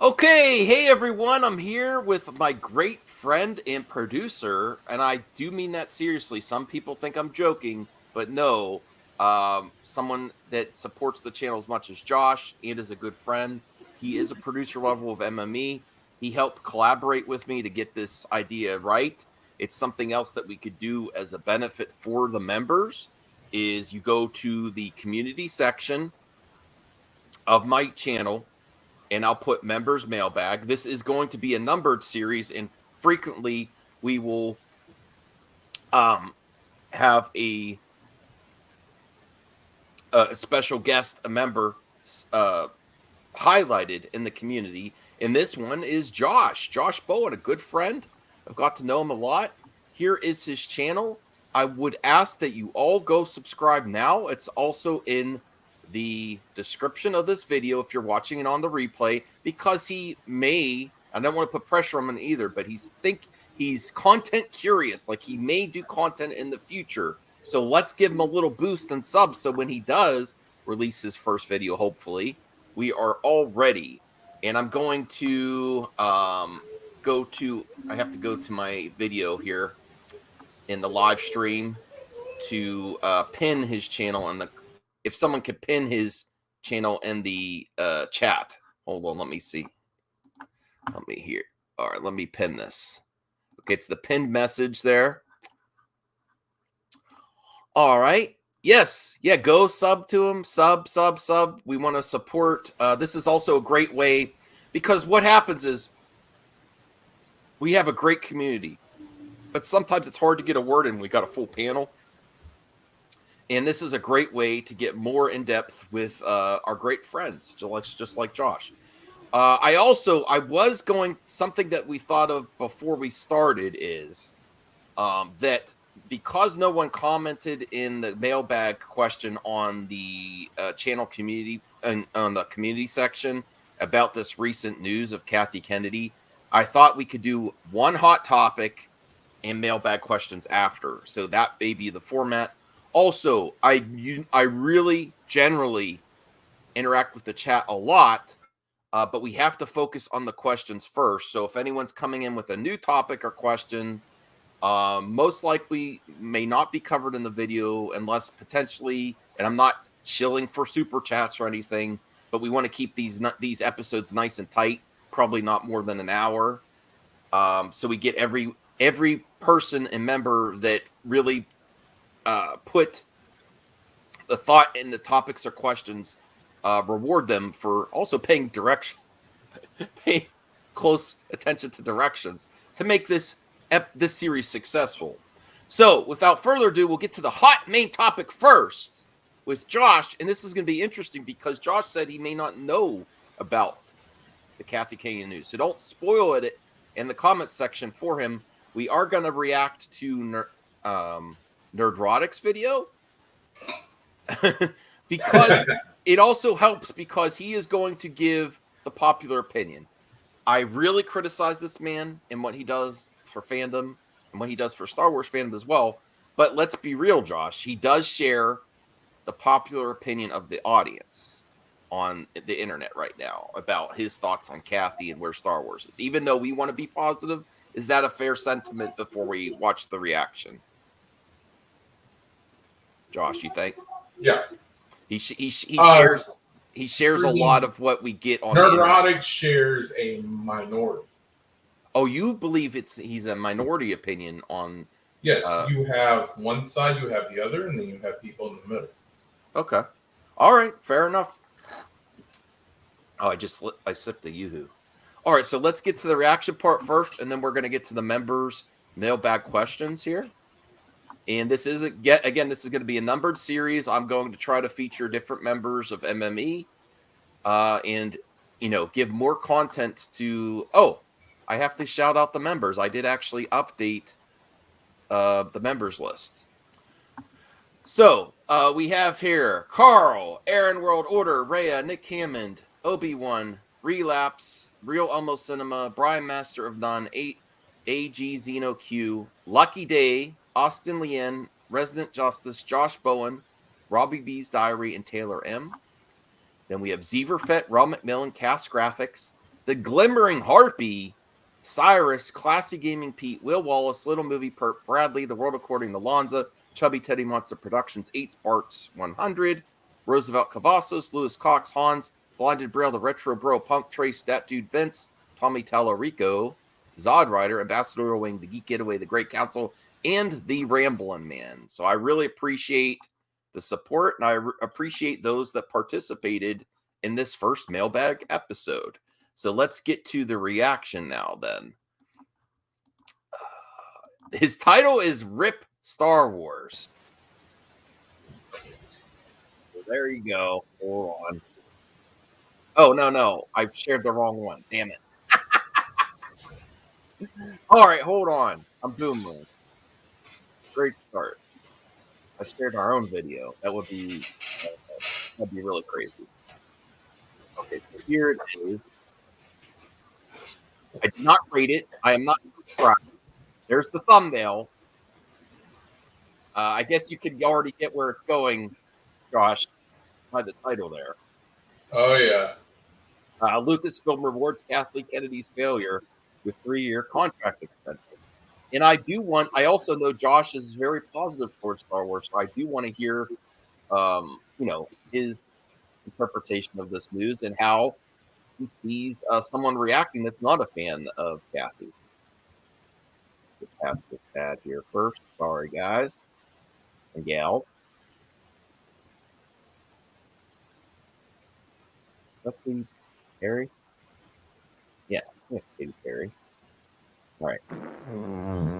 Okay, hey everyone, I'm here with my great friend and producer, and I do mean that seriously. Some people think I'm joking, but no, someone that supports the channel as much as Josh and is a good friend. He is a producer level of MME. He helped collaborate with me to get this idea right. It's something else that we could do as a benefit for the members is you go to the community section of my channel and I'll put members mailbag. This is going to be a numbered series, and frequently we will have a special guest, a member highlighted in the community. And this one is Josh Bowen, a good friend. I've got to know him a lot. Here is his channel. I would ask that you all go subscribe now. It's also in the description of this video if you're watching it on the replay, because he may, I don't want to put pressure on him either, but he's content curious. Like he may do content in the future. So let's give him a little boost and subs. So when he does release his first video, hopefully, we are all ready. And I'm going to I have to go to my video here in the live stream to pin his channel, and if someone could pin his channel in the chat. Hold on, let me see. Let me hear. All right, let me pin this. Okay, it's the pinned message there. All right. Yes. Yeah, go sub to him. Sub. We want to support. This is also a great way, because what happens is we have a great community, but sometimes it's hard to get a word in. We got a full panel. And this is a great way to get more in depth with our great friends, just like Josh. Something that we thought of before we started is that because no one commented in the mailbag question on the channel community and on the community section about this recent news of Kathy Kennedy, I thought we could do one hot topic and mailbag questions after. So that may be the format. Also, I really generally interact with the chat a lot, but we have to focus on the questions first. So if anyone's coming in with a new topic or question, most likely may not be covered in the video unless potentially, and I'm not shilling for super chats or anything, but we want to keep these episodes nice and tight, probably not more than an hour. So we get every person and member that really put the thought in the topics or questions, reward them for also paying close attention to directions to make this series successful. So without further ado, we'll get to the hot main topic first with Josh. And this is going to be interesting because Josh said he may not know about the Kathy Kennedy news. So don't spoil it in the comment section for him. We are going to react to Nerdrotic's video because it also helps because he is going to give the popular opinion. I really criticize this man and what he does for fandom and what he does for Star Wars fandom as well. But let's be real, Josh. He does share the popular opinion of the audience on the internet right now about his thoughts on Kathy and where Star Wars is. Even though we want to be positive, is that a fair sentiment before we watch the reaction? Josh, you think? Yeah. He shares a lot of what we get on Nerdrotic shares a minority. Oh, you believe he's a minority opinion on? Yes, you have one side, you have the other, and then you have people in the middle. Okay, all right, fair enough. Oh, I sipped a Yoo-hoo. All right, so let's get to the reaction part first, and then we're going to get to the members' mailbag questions here. And this is this is going to be a numbered series. I'm going to try to feature different members of MME, and give more content to. Oh, I have to shout out the members. I did actually update the members list. So we have here Carl, Aaron World Order, Rhea, Nick Hammond, Obi-Wan, Relapse, Real Almost Cinema, Brian Master of None, 8 AG Zeno Q, Lucky Day, Austin Lien, Resident Justice, Josh Bowen, Robbie B's Diary, and Taylor M. Then we have Zeverfet, Ron McMillan, Cast Graphics, The Glimmering Harpy, Cyrus, Classy Gaming Pete, Will Wallace, Little Movie Perp, Bradley, The World According to Lonza, Chubby Teddy Monster Productions, 8 Sparks 100, Roosevelt Cavazos, Lewis Cox, Hans, Blinded Braille, The Retro Bro, Punk Trace, Dat Dude Vince, Tommy Tallarico, Zod Rider, Ambassador Wing, The Geek Getaway, The Great Council, and The Ramblin' Man. So I really appreciate the support, and I appreciate those that participated in this first mailbag episode. So let's get to the reaction now then. His title is Rip Star Wars. So there you go. Hold on. Oh, no. I've shared the wrong one. Damn it. All right, hold on. I'm doing one. Great start. I shared our own video. That'd be really crazy. Okay, so here it is. I did not rate it. I am not subscribed. There's the thumbnail. I guess you could already get where it's going, Josh, by the title there. Oh, yeah. Lucasfilm rewards Kathleen Kennedy's failure with 3-year contract extension. And I also know Josh is very positive towards Star Wars, so I do want to hear, his interpretation of this news and how he sees someone reacting that's not a fan of Kathy. Get past this ad here first. Sorry, guys and gals. Let's see, Harry. Yeah, Katy Perry. All right.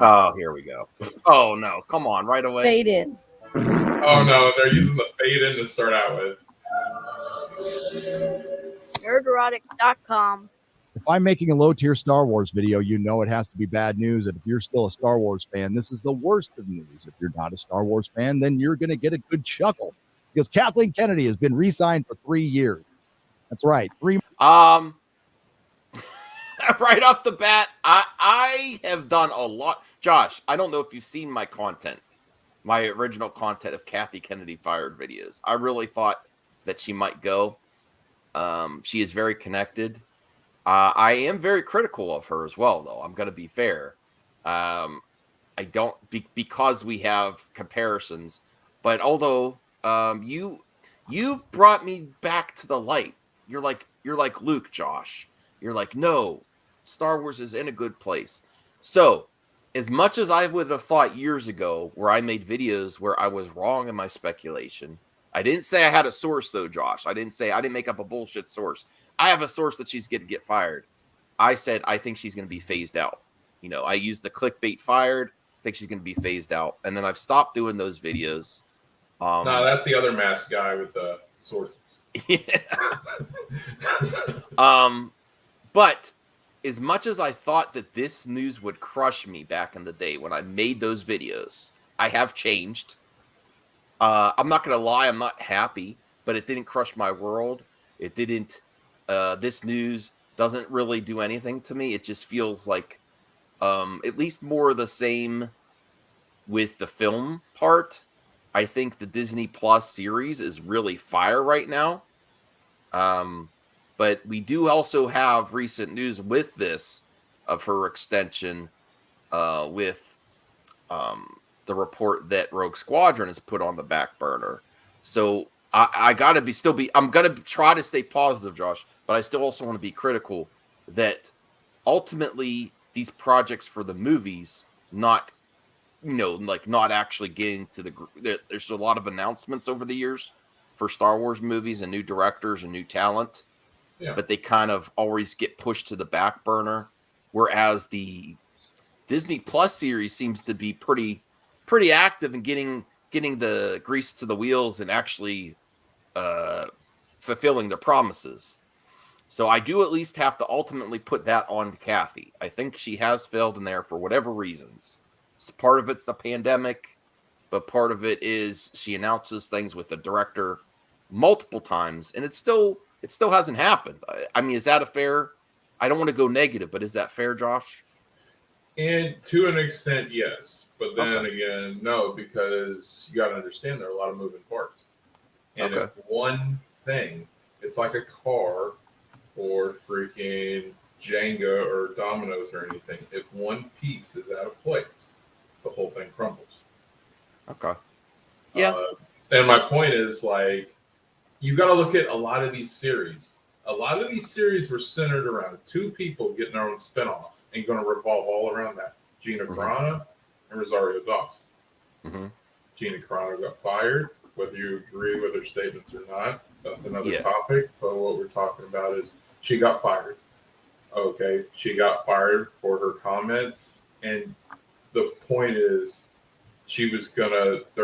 Oh, here we go. Oh no! Come on, right away. Fade in. Oh no, they're using the fade in to start out with. Nerderotic.com. If I'm making a low-tier Star Wars video, you know it has to be bad news. And if you're still a Star Wars fan, this is the worst of news. If you're not a Star Wars fan, then you're going to get a good chuckle because Kathleen Kennedy has been re-signed for 3 years. That's right. Right off the bat, I have done a lot. Josh, I don't know if you've seen my content, my original content of Kathy Kennedy fired videos. I really thought that she might go. She is very connected. I am very critical of her as well, though. I'm going to be fair. I don't because we have comparisons, but although you've brought me back to the light. You're like Luke, Josh. You're like, no, Star Wars is in a good place. So, as much as I would have thought years ago, where I made videos where I was wrong in my speculation, I didn't say I had a source, though, Josh. I didn't make up a bullshit source. I have a source that she's going to get fired. I said I think she's going to be phased out. I used the clickbait fired. I think she's going to be phased out. And then I've stopped doing those videos. No, that's the other masked guy with the sources. Yeah. But as much as I thought that this news would crush me back in the day when I made those videos, I have changed. I'm not going to lie. I'm not happy, but it didn't crush my world. It didn't. This news doesn't really do anything to me. It just feels like at least more of the same with the film part. I think the Disney Plus series is really fire right now. But we do also have recent news with this of her extension with the report that Rogue Squadron is put on the back burner. So I gotta I'm gonna try to stay positive, Josh, but I still also want to be critical that ultimately these projects for the movies not actually getting to there's a lot of announcements over the years for Star Wars movies and new directors and new talent. Yeah. But they kind of always get pushed to the back burner, whereas the Disney Plus series seems to be pretty active in getting the grease to the wheels and actually fulfilling their promises. So I do at least have to ultimately put that on Kathy. I think she has failed in there for whatever reasons. Part of it's the pandemic, but part of it is she announces things with the director multiple times, and it still hasn't happened. I mean, is that a fair? I don't want to go negative, but is that fair, Josh? And to an extent, yes. But then again, no, because you got to understand there are a lot of moving parts. And if one thing, it's like a car or freaking Jenga or dominoes or anything. If one piece is out of place, the whole thing crumbles. Okay. Yeah. And my point is, like, you got to look at a lot of these series. A lot of these series were centered around two people getting their own spinoffs and going to revolve all around that. Gina Carano and Rosario Dawson. Mm-hmm. Gina Carano got fired. Whether you agree with her statements or not, that's another topic. But what we're talking about is she got fired. Okay, she got fired for her comments, and the point is, they're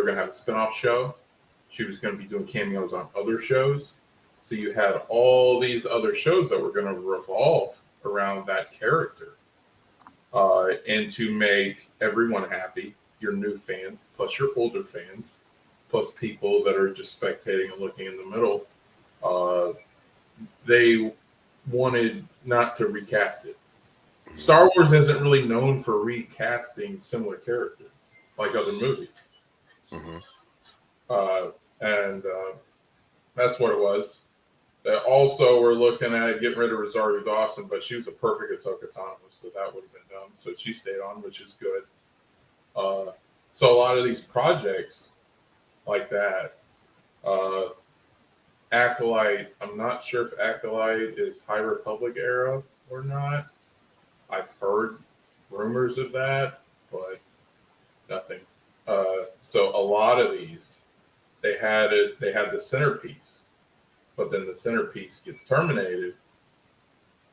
gonna have a spinoff show. She was gonna be doing cameos on other shows. So you had all these other shows that were gonna revolve around that character, and to make everyone happy, your new fans plus your older fans, plus people that are just spectating and looking in the middle, they wanted not to recast it. Star Wars isn't really known for recasting similar characters like other movies. And that's what it was. Also, we're looking at getting rid of Rosario Dawson, but she was a perfect Ahsoka Tano, so that would have been dumb. So she stayed on, which is good. So a lot of these projects like that, Acolyte, I'm not sure if Acolyte is High Republic era or not. I've heard rumors of that, but nothing. So a lot of these, they had the centerpiece, but then the centerpiece gets terminated,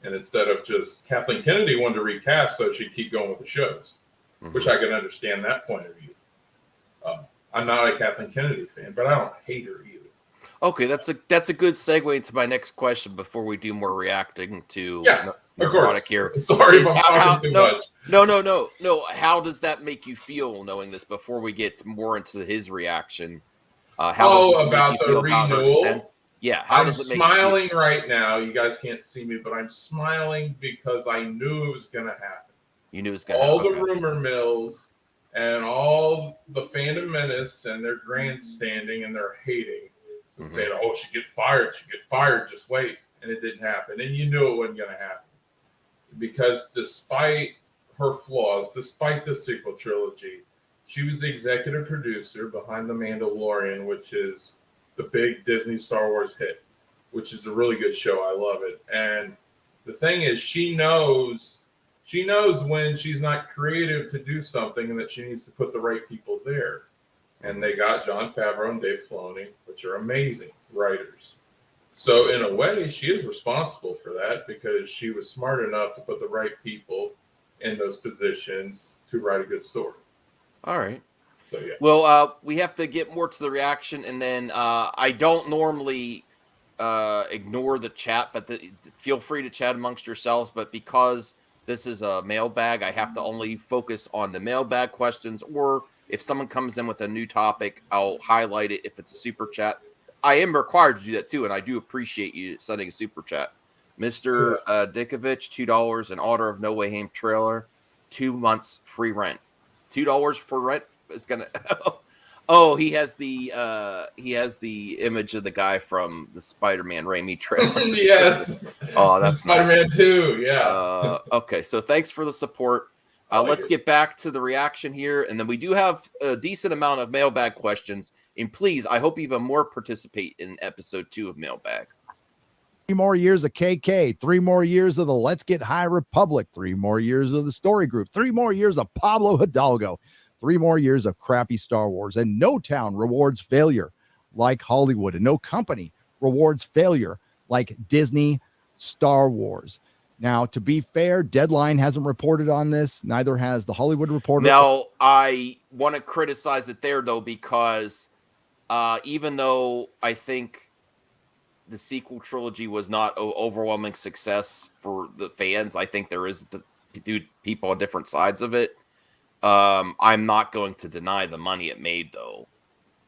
and instead of just Kathleen Kennedy wanted to recast so she'd keep going with the shows, which I can understand that point of view. I'm not a Kathleen Kennedy fan, but I don't hate her either. Okay, that's a good segue into my next question before we do more reacting to of course. Here. Sorry if I'm talking too much. No. How does that make you feel knowing this before we get more into his reaction? About the renewal? Yeah, I'm smiling right now. You guys can't see me, but I'm smiling because I knew it was going to happen. You knew it was going to happen. All the rumor mills and all the fandom menace and their grandstanding and their hating and saying, "Oh, she get fired, just wait." And it didn't happen. And you knew it wasn't going to happen. Because despite her flaws, despite the sequel trilogy, she was the executive producer behind The Mandalorian, which is the big Disney Star Wars hit, which is a really good show. I love it. And the thing is, she knows when she's not creative to do something and that she needs to put the right people there. And they got Jon Favreau and Dave Filoni, which are amazing writers. So in a way, she is responsible for that because she was smart enough to put the right people in those positions to write a good story. All right. So, yeah. Well, we have to get more to the reaction, and then I don't normally ignore the chat, but feel free to chat amongst yourselves. But because this is a mailbag, I have to only focus on the mailbag questions, or if someone comes in with a new topic, I'll highlight it if it's a super chat. I am required to do that too, and I do appreciate you sending a super chat. Mr. Dickovich, $2, an Order of No Way Home trailer, 2 months free rent. $2 for rent is gonna. Oh, he has the image of the guy from the Spider-Man Raimi trailer. Yes. Oh, that's Spider-Man nice. 2. Yeah. Okay, so thanks for the support. Let's get back to the reaction here, and then we do have a decent amount of mailbag questions. And please, I hope even more participate in episode 2 of Mailbag. 3 more years of KK, 3 more years of the Let's Get High Republic, 3 more years of the Story Group, 3 more years of Pablo Hidalgo, 3 more years of crappy Star Wars, and no town rewards failure like Hollywood, and no company rewards failure like Disney Star Wars. Now, to be fair, Deadline hasn't reported on this. Neither has the Hollywood Reporter. Now, I want to criticize it there, though, because even though I think the sequel trilogy was not an overwhelming success for the fans, I think there is people on different sides of it. I'm not going to deny the money it made, though.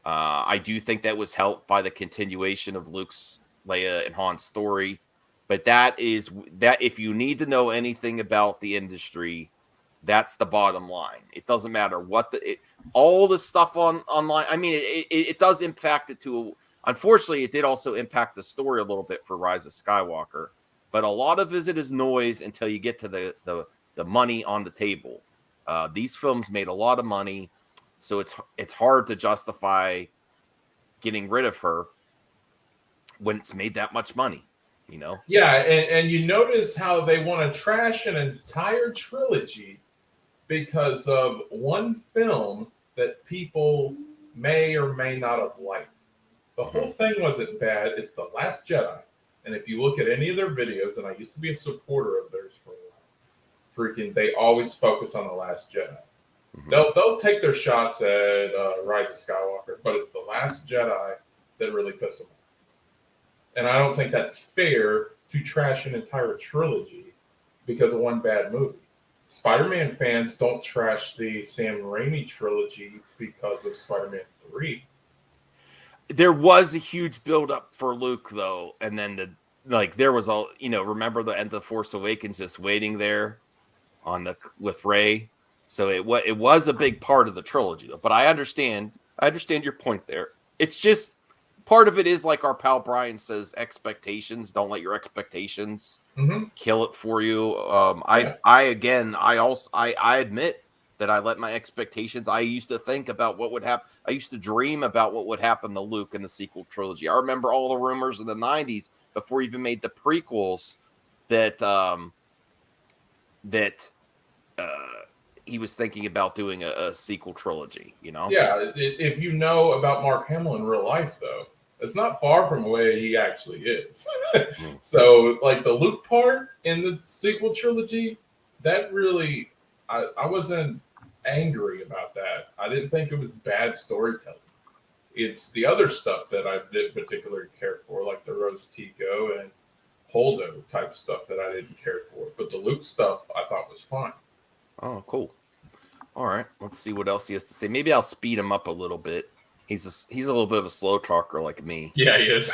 I do think that was helped by the continuation of Luke's, Leia, and Han's story. But that if you need to know anything about the industry, that's the bottom line. It doesn't matter what all the stuff online. I mean, it does impact it unfortunately, it did also impact the story a little bit for Rise of Skywalker. but a lot of it is noise until you get to the money on the table. These films made a lot of money, so it's hard to justify getting rid of her when it's made that much money, you know? Yeah, and you notice how they want to trash an entire trilogy because of one film that people may or may not have liked. The whole thing wasn't bad. It's The Last Jedi. And if you look at any of their videos, and I used to be a supporter of theirs for a while, they always focus on The Last Jedi. They'll take their shots at Rise of Skywalker, but it's The Last Jedi that really pissed them off. And I don't think that's fair to trash an entire trilogy because of one bad movie. Spider-Man fans don't trash the Sam Raimi trilogy because of Spider-Man 3. There was a huge build-up for Luke, though, and then there was all, remember the end of The Force Awakens just waiting there with Rey. So it was a big part of the trilogy, though. But I understand your point there. It's just part of it is like our pal Brian says, expectations. Don't let your expectations kill it for you. I admit that I let my expectations. I used to think about what would happen. I used to dream about what would happen to Luke in the sequel trilogy. I remember all the rumors in the 90s before he even made the prequels that he was thinking about doing a sequel trilogy, Yeah, if you know about Mark Hamill in real life, though, it's not far from the way he actually is. So, like the Luke part in the sequel trilogy, that really, I wasn't angry about that. I didn't think it was bad storytelling. It's the other stuff that I didn't particularly care for, like the Rose Tico and Holdo type stuff that I didn't care for. But the Luke stuff I thought was fine. Oh, cool. All right, let's see what else he has to say. Maybe I'll speed him up a little bit. He's a little bit of a slow talker like me. Yeah, he is.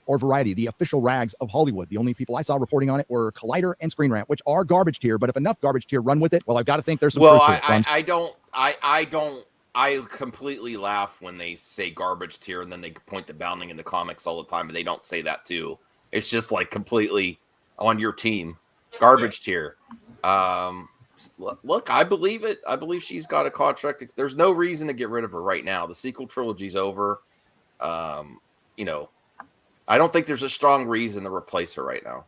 Or Variety, the official rags of Hollywood. The only people I saw reporting on it were Collider and Screen Rant, which are garbage tier. But if enough garbage tier run with it, well, I've got to think there's some truth to it. I completely laugh when they say garbage tier and then they point to Bounding in the comics all the time, and they don't say that too. It's just like completely on your team. Garbage tier. Look, I believe it. I believe she's got a contract. There's no reason to get rid of her right now. The sequel trilogy's over. I don't think there's a strong reason to replace her right now.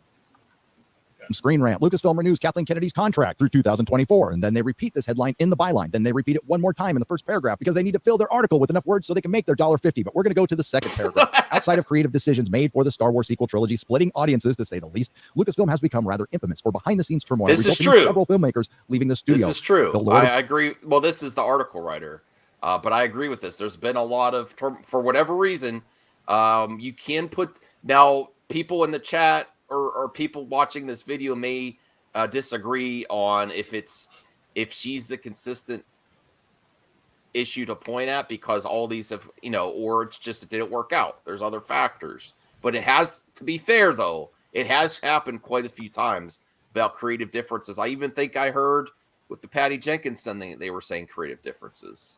Screen Rant, Lucasfilm renews Kathleen Kennedy's contract through 2024. And then they repeat this headline in the byline. Then they repeat it one more time in the first paragraph because they need to fill their article with enough words so they can make their $1.50. But we're going to go to the second paragraph. Outside of creative decisions made for the Star Wars sequel trilogy, splitting audiences, to say the least, Lucasfilm has become rather infamous for behind-the-scenes turmoil. This is true. Several filmmakers leaving the studio. This is true. I agree. Well, this is the article writer. But I agree with this. There's been a lot of, for whatever reason, you can put, now people in the chat or people watching this video may disagree on if she's the consistent issue to point at because all these have, or it's just it didn't work out. There's other factors. But it has, to be fair though, it has happened quite a few times about creative differences. I even think I heard with the Patty Jenkins thing, they were saying creative differences.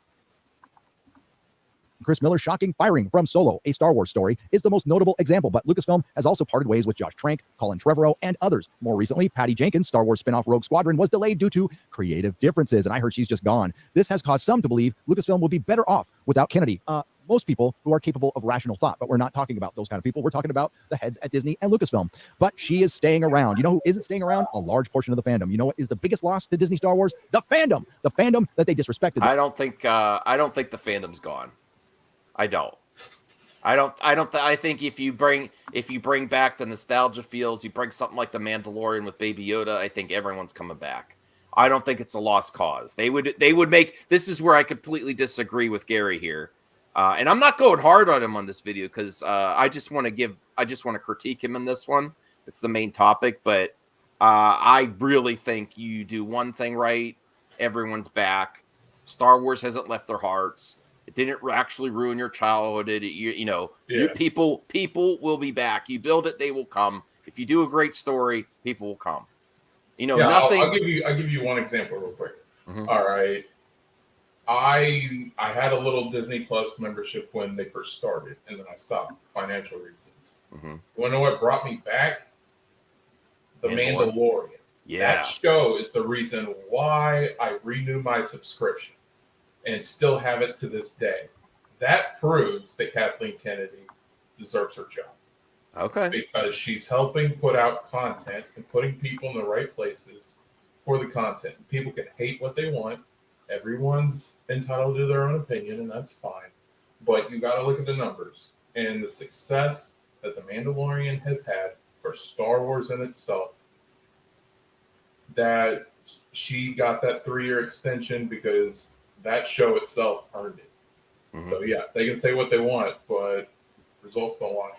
Chris Miller's shocking firing from Solo, a Star Wars story, is the most notable example, but Lucasfilm has also parted ways with Josh Trank, Colin Trevorrow, and others. More recently, Patty Jenkins' Star Wars spinoff Rogue Squadron was delayed due to creative differences, and I heard she's just gone. This has caused some to believe Lucasfilm would be better off without Kennedy. Most people who are capable of rational thought, but we're not talking about those kind of people. We're talking about the heads at Disney and Lucasfilm. But she is staying around. You know who isn't staying around? A large portion of the fandom. You know what is the biggest loss to Disney Star Wars? The fandom that they disrespected. I don't think the fandom's gone. I think if you bring back the nostalgia feels, you bring something like the Mandalorian with Baby Yoda, I think everyone's coming back. I don't think it's a lost cause. They would make, this is where I completely disagree with Gary here. And I'm not going hard on him on this video because I just want to critique him in this one. It's the main topic, but I really think you do one thing right, everyone's back. Star Wars hasn't left their hearts. It didn't actually ruin your childhood. People will be back. You build it, they will come. If you do a great story, people will come. Nothing. I'll give you one example real quick. Mm-hmm. All right. I had a little Disney Plus membership when they first started, and then I stopped financial reasons. Mm-hmm. You want to know what brought me back? The Mandalorian. Yeah. That show is the reason why I renew my subscription and still have it to this day. That proves that Kathleen Kennedy deserves her job. Okay. Because she's helping put out content and putting people in the right places for the content. People can hate what they want. Everyone's entitled to their own opinion, and that's fine. But you got to look at the numbers and the success that The Mandalorian has had for Star Wars in itself. That she got that 3-year extension because that show itself earned it. Mm-hmm. So yeah, they can say what they want, but results don't lie.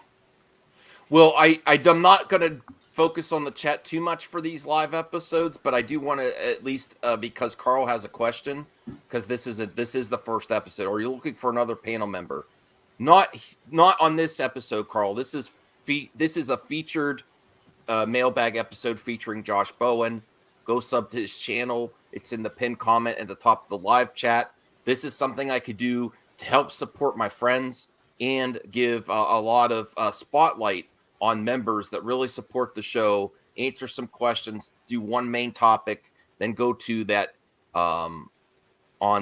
Well, I'm not going to focus on the chat too much for these live episodes, but I do want to at least because Carl has a question, because this is the first episode, or you're looking for another panel member. Not on this episode, Carl. This is a featured mailbag episode featuring Josh Bowen. Go sub to his channel. It's in the pinned comment at the top of the live chat. This is something I could do to help support my friends and give a lot of spotlight on members that really support the show, answer some questions, do one main topic, then go to that on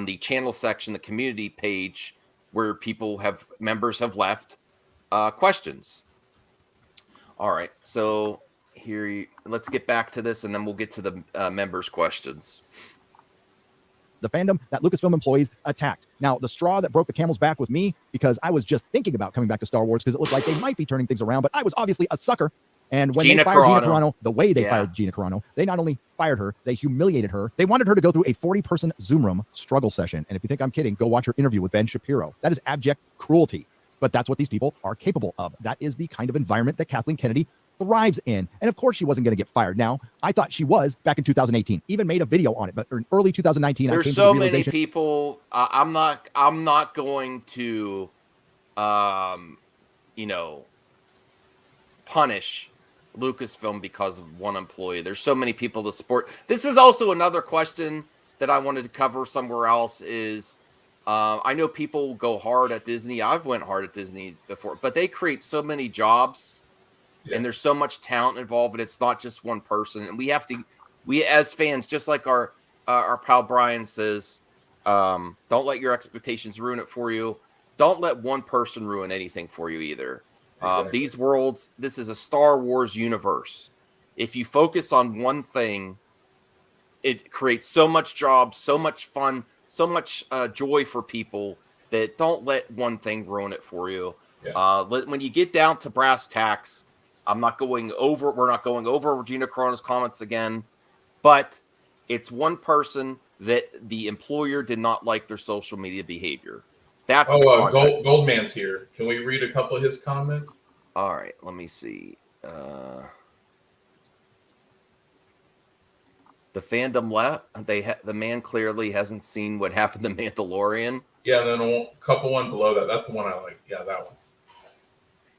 the channel section, the community page, where members have left questions. All right, so here, let's get back to this, and then we'll get to the members' questions. The fandom that Lucasfilm employees attacked. Now, the straw that broke the camel's back with me, because I was just thinking about coming back to Star Wars because it looked like they might be turning things around, but I was obviously a sucker. And when they fired Gina Carano, the way they fired Gina Carano, they not only fired her, they humiliated her. They wanted her to go through a 40-person Zoom room struggle session. And if you think I'm kidding, go watch her interview with Ben Shapiro. That is abject cruelty. But that's what these people are capable of. That is the kind of environment that Kathleen Kennedy thrives in. And of course she wasn't going to get fired. Now, I thought she was back in 2018, even made a video on it, but in early 2019, there's I came so to the many people. I'm not going to punish Lucasfilm because of one employee. There's so many people to support. This is also another question that I wanted to cover somewhere else is I know people go hard at Disney. I've went hard at Disney before, but they create so many jobs. Yeah. And there's so much talent involved, and it's not just one person. And we as fans, just like our pal Brian says, don't let your expectations ruin it for you. Don't let one person ruin anything for you either. Exactly. These worlds, this is a Star Wars universe. If you focus on one thing, it creates so much jobs, so much fun, so much joy for people that don't let one thing ruin it for you. Yeah. When you get down to brass tacks, we're not going over Gina Carano's comments again, but it's one person that the employer did not like their social media behavior. That's Goldman's here. Can we read a couple of his comments? All right, let me see. The fandom left. The man clearly hasn't seen what happened to Mandalorian. Yeah, then a couple one below that. That's the one I like. Yeah, that one.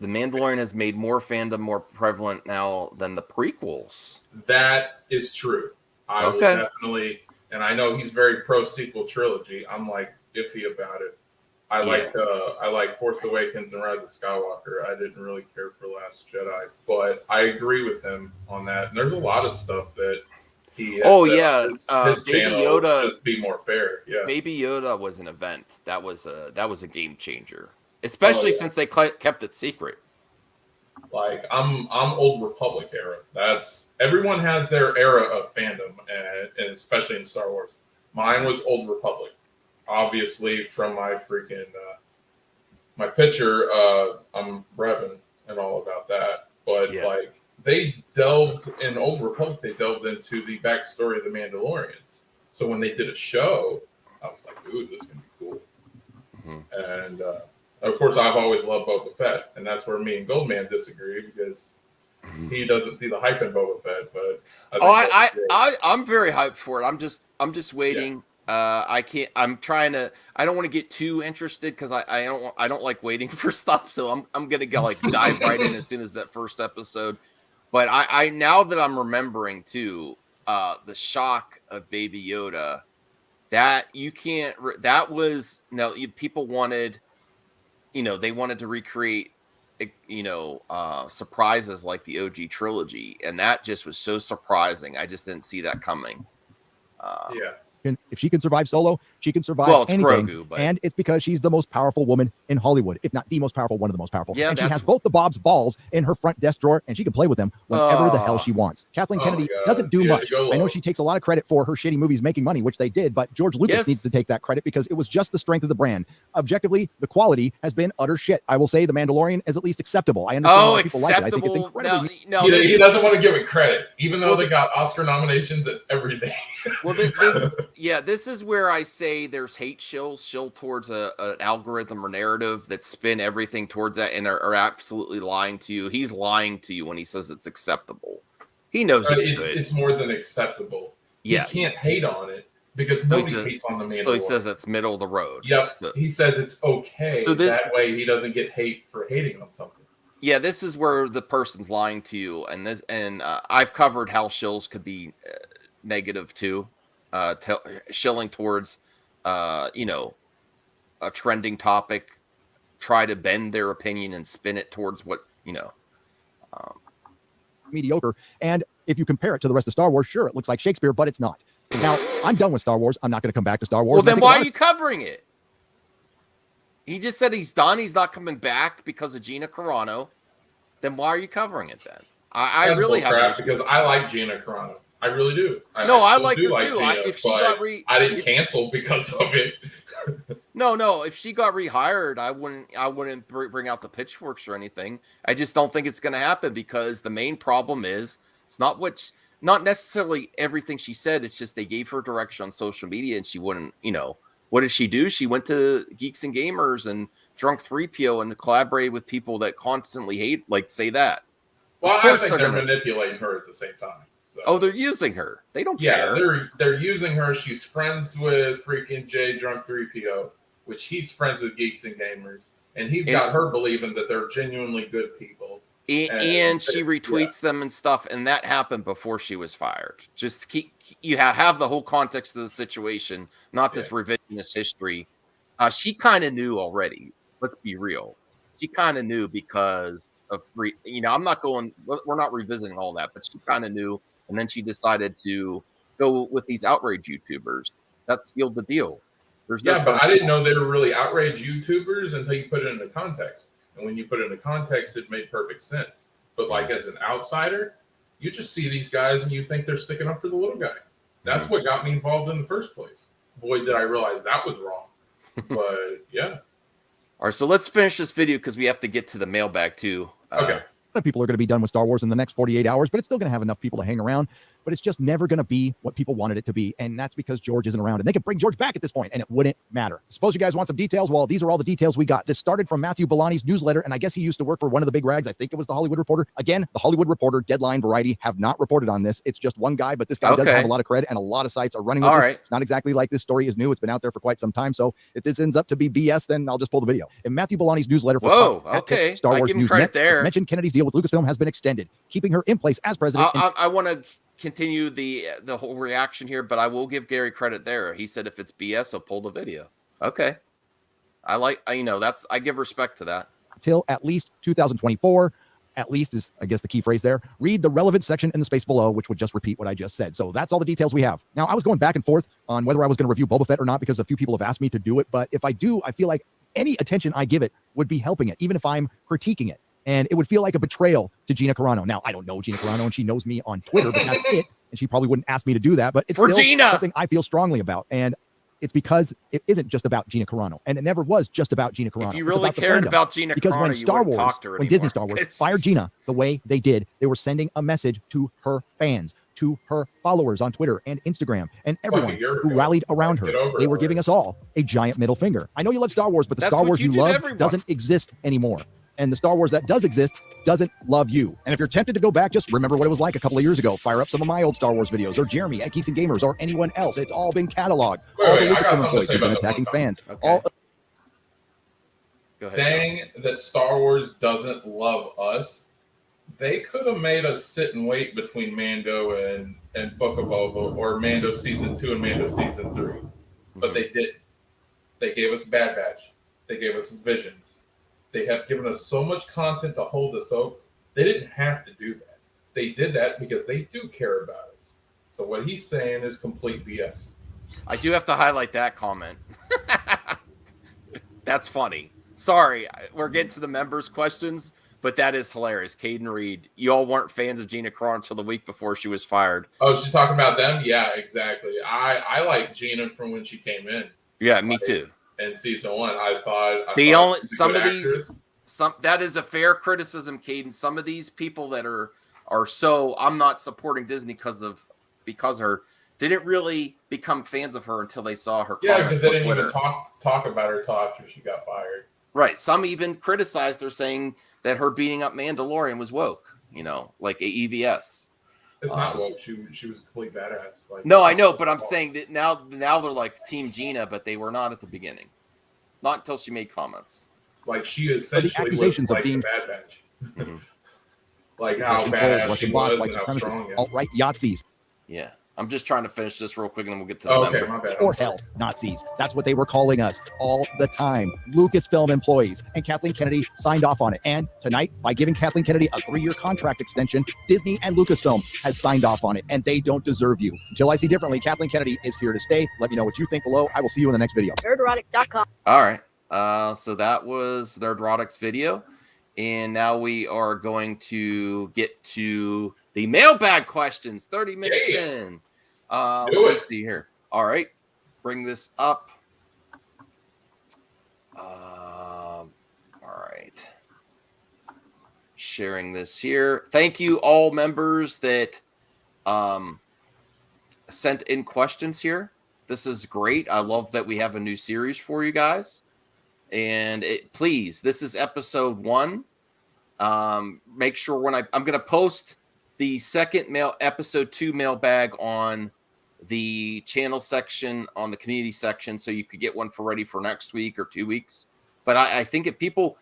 The Mandalorian has made more fandom more prevalent now than the prequels. That is true. I will definitely, and I know he's very pro sequel trilogy. I'm like iffy about it. I like Force Awakens and Rise of Skywalker. I didn't really care for Last Jedi, but I agree with him on that. And there's a lot of stuff that he has his Baby channel Yoda, just be more fair. Yeah, Baby Yoda was an event. That was a game changer. Especially since they kept it secret. Like I'm Old Republic era. Everyone has their era of fandom, and especially in Star Wars. Mine was Old Republic, obviously from my freaking my picture. I'm Revan and all about that. But like they delved in Old Republic, they delved into the backstory of the Mandalorians. So when they did a show, I was like, ooh, this is gonna be cool. Mm-hmm. And of course, I've always loved Boba Fett, and that's where me and Goldman disagree because he doesn't see the hype in Boba Fett. But I'm very hyped for it. I'm just waiting. Yeah. I don't want to get too interested because I don't like waiting for stuff. So I'm gonna go dive right in as soon as that first episode. But I now that I'm remembering too, the shock of Baby Yoda, people wanted. They wanted to recreate surprises like the OG trilogy, and that just was so surprising. I just didn't see that coming. If she can survive Solo, she can survive Well, it's anything. Grogu, but... And it's because she's the most powerful woman in Hollywood, if not the most powerful, one of the most powerful. Yeah, and she has both the Bob's balls in her front desk drawer, and she can play with them whenever the hell she wants. Kathleen Kennedy doesn't do much. I know she takes a lot of credit for her shitty movies making money, which they did, but George Lucas needs to take that credit because it was just the strength of the brand. Objectively, the quality has been utter shit. I will say The Mandalorian is at least acceptable. I understand why people like it. I think it's incredibly... No, he doesn't want to give it credit, even though they got Oscar nominations at every day. Well, this is where I say there's hate shill towards an algorithm or narrative that spin everything towards that and are absolutely lying to you. He's lying to you when he says it's acceptable. He knows it's good. It's more than acceptable. Yeah, you can't hate on it because nobody hates on the Mandalorian. So he says it's middle of the road. Yep, he says it's okay. So that way he doesn't get hate for hating on something. Yeah, this is where the person's lying to you, and I've covered how shills could be negative too, shilling towards a trending topic, try to bend their opinion and spin it towards what mediocre. And if you compare it to the rest of Star Wars, sure, it looks like Shakespeare, but it's not. Now, I'm done with Star Wars. I'm not going to come back to Star Wars. Well, then why are you covering it? He just said he's done. He's not coming back because of Gina Carano. Then why are you covering it then? I really have because I like Gina Carano. I really do. I like her too. Gina, if she got I didn't cancel because of it. No. If she got rehired, I wouldn't bring out the pitchforks or anything. I just don't think it's going to happen because the main problem is it's not necessarily everything she said. It's just they gave her direction on social media and she wouldn't. What did she do? She went to Geeks and Gamers and Drunk 3PO and collaborated with people that constantly hate, say that. Well, I think they're manipulating her at the same time. So. Oh, they're using her. They don't care. Yeah, they're using her. She's friends with freaking Jay Drunk 3PO, which he's friends with Geeks and Gamers. And he's got her believing that they're genuinely good people. And she retweets them and stuff, and that happened before she was fired. Just you have the whole context of the situation, not this revisionist history. She kind of knew already. Let's be real. She kind of knew because of we're not revisiting all that, but she kind of knew, and then she decided to go with these outrage YouTubers. That sealed the deal. But I didn't know they were really outrage YouTubers until you put it into context. And when you put it into context, it made perfect sense. But as an outsider, you just see these guys and you think they're sticking up for the little guy. That's what got me involved in the first place. Boy, did I realize that was wrong. But yeah. All right, so let's finish this video because we have to get to the mailbag too. Okay. People are going to be done with Star Wars in the next 48 hours, but it's still going to have enough people to hang around. But it's just never going to be what people wanted it to be. And that's because George isn't around. And they can bring George back at this point, and it wouldn't matter. Suppose you guys want some details? Well, these are all the details we got. This started from Matthew Bellani's newsletter, and I guess he used to work for one of the big rags. I think it was The Hollywood Reporter. Again, The Hollywood Reporter, Deadline, Variety have not reported on this. It's just one guy, but this guy does have a lot of credit, and a lot of sites are running with this. It's not exactly like this story is new. It's been out there for quite some time. So if this ends up to be BS, then I'll just pull the video. In Matthew Bellani's newsletter for Star Wars News Net, it's mentioned Kennedy's deal with Lucasfilm has been extended, keeping her in place as president. I want to continue the whole reaction here, but I will give Gary credit there. He said if it's BS, he'll pull the video. Okay. I give respect to that. Till at least 2024. At least is, I guess, the key phrase there. Read the relevant section in the space below, which would just repeat what I just said. So that's all the details we have. Now, I was going back and forth on whether I was going to review Boba Fett or not because a few people have asked me to do it. But if I do, I feel like any attention I give it would be helping it, even if I'm critiquing it. And it would feel like a betrayal to Gina Carano. Now, I don't know Gina Carano, and she knows me on Twitter, but that's it. And she probably wouldn't ask me to do that. But it's still something I feel strongly about. And it's because it isn't just about Gina Carano. And it never was just about Gina Carano. If you really cared about Gina because Carano, when Star Wars, when Disney Star Wars fired Gina the way they did, they were sending a message to her fans, to her followers on Twitter and Instagram, and everyone who rallied around her. They were giving us all a giant middle finger. I know you love Star Wars, but the Star Wars you love doesn't exist anymore. And the Star Wars that does exist doesn't love you. And if you're tempted to go back, just remember what it was like a couple of years ago. Fire up some of my old Star Wars videos, or Jeremy at Geeks and Gamers, or anyone else. It's all been cataloged. All the Lucasfilm employees have been attacking fans. Saying that Star Wars doesn't love us, they could have made us sit and wait between Mando and Book of Boba, or Mando Season 2 and Mando Season 3. But they didn't. They gave us Bad Batch. They gave us Visions. They have given us so much content to hold us over. They didn't have to do that. They did that because they do care about us. So what he's saying is complete BS. I do have to highlight that comment. That's funny. Sorry, we're getting to the members' questions, but that is hilarious. Caden Reed, you all weren't fans of Gina Carano until the week before she was fired. Oh, she's talking about them? Yeah, exactly. I like Gina from when she came in. Yeah, me too. In season 1, I thought some of these, that is a fair criticism, Caden. Some of these people that are so I'm not supporting Disney because of her didn't really become fans of her until they saw her. Yeah, because they didn't even talk about her till after she got fired. Right. Some even criticized her, saying that her beating up Mandalorian was woke. Like a EVS. It's not woke. She was a complete badass. Like, no, I know, but I'm saying that now they're like Team Gina, but they were not at the beginning. Not until she made comments. Like she essentially the accusations was of being the Bad Batch. Mm-hmm. Like how badass she was and how strong. Alt-right Yahtzees. Yeah. I'm just trying to finish this real quick and then we'll get to the member. My bad. Or hell, Nazis. That's what they were calling us all the time. Lucasfilm employees. And Kathleen Kennedy signed off on it. And tonight, by giving Kathleen Kennedy a 3-year contract extension, Disney and Lucasfilm has signed off on it. And they don't deserve you. Until I see differently, Kathleen Kennedy is here to stay. Let me know what you think below. I will see you in the next video. Nerderotics.com. All right. So that was Nerderotics video. And now we are going to get to the mailbag questions. 30 minutes in. Let me see here. All right. Bring this up. All right. Sharing this here. Thank you all members that sent in questions here. This is great. I love that we have a new series for you guys. And please, this is episode 1. Make sure when I'm going to post the second episode 2 mailbag on the channel section, on the community section, so you could get one ready for next week or 2 weeks. But I think if people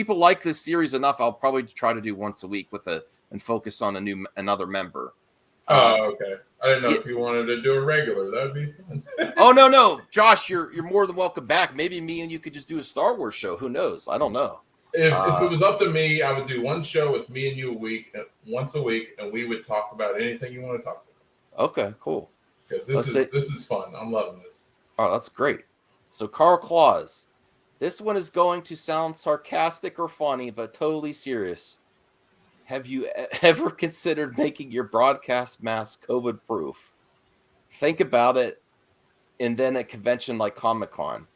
like this series enough, I'll probably try to do once a week and focus on another member. Oh, okay. I didn't know if you wanted to do a regular. That'd be fun. Oh, no. Josh, you're more than welcome back. Maybe me and you could just do a Star Wars show. Who knows? I don't know. If it was up to me, I would do one show with me and you once a week, and we would talk about anything you want to talk about. Okay, cool. This is fun. I'm loving this. Oh, that's great. So Carl Claus, this one is going to sound sarcastic or funny, but totally serious. Have you ever considered making your broadcast mask COVID proof? Think about it, and then a convention like Comic-Con.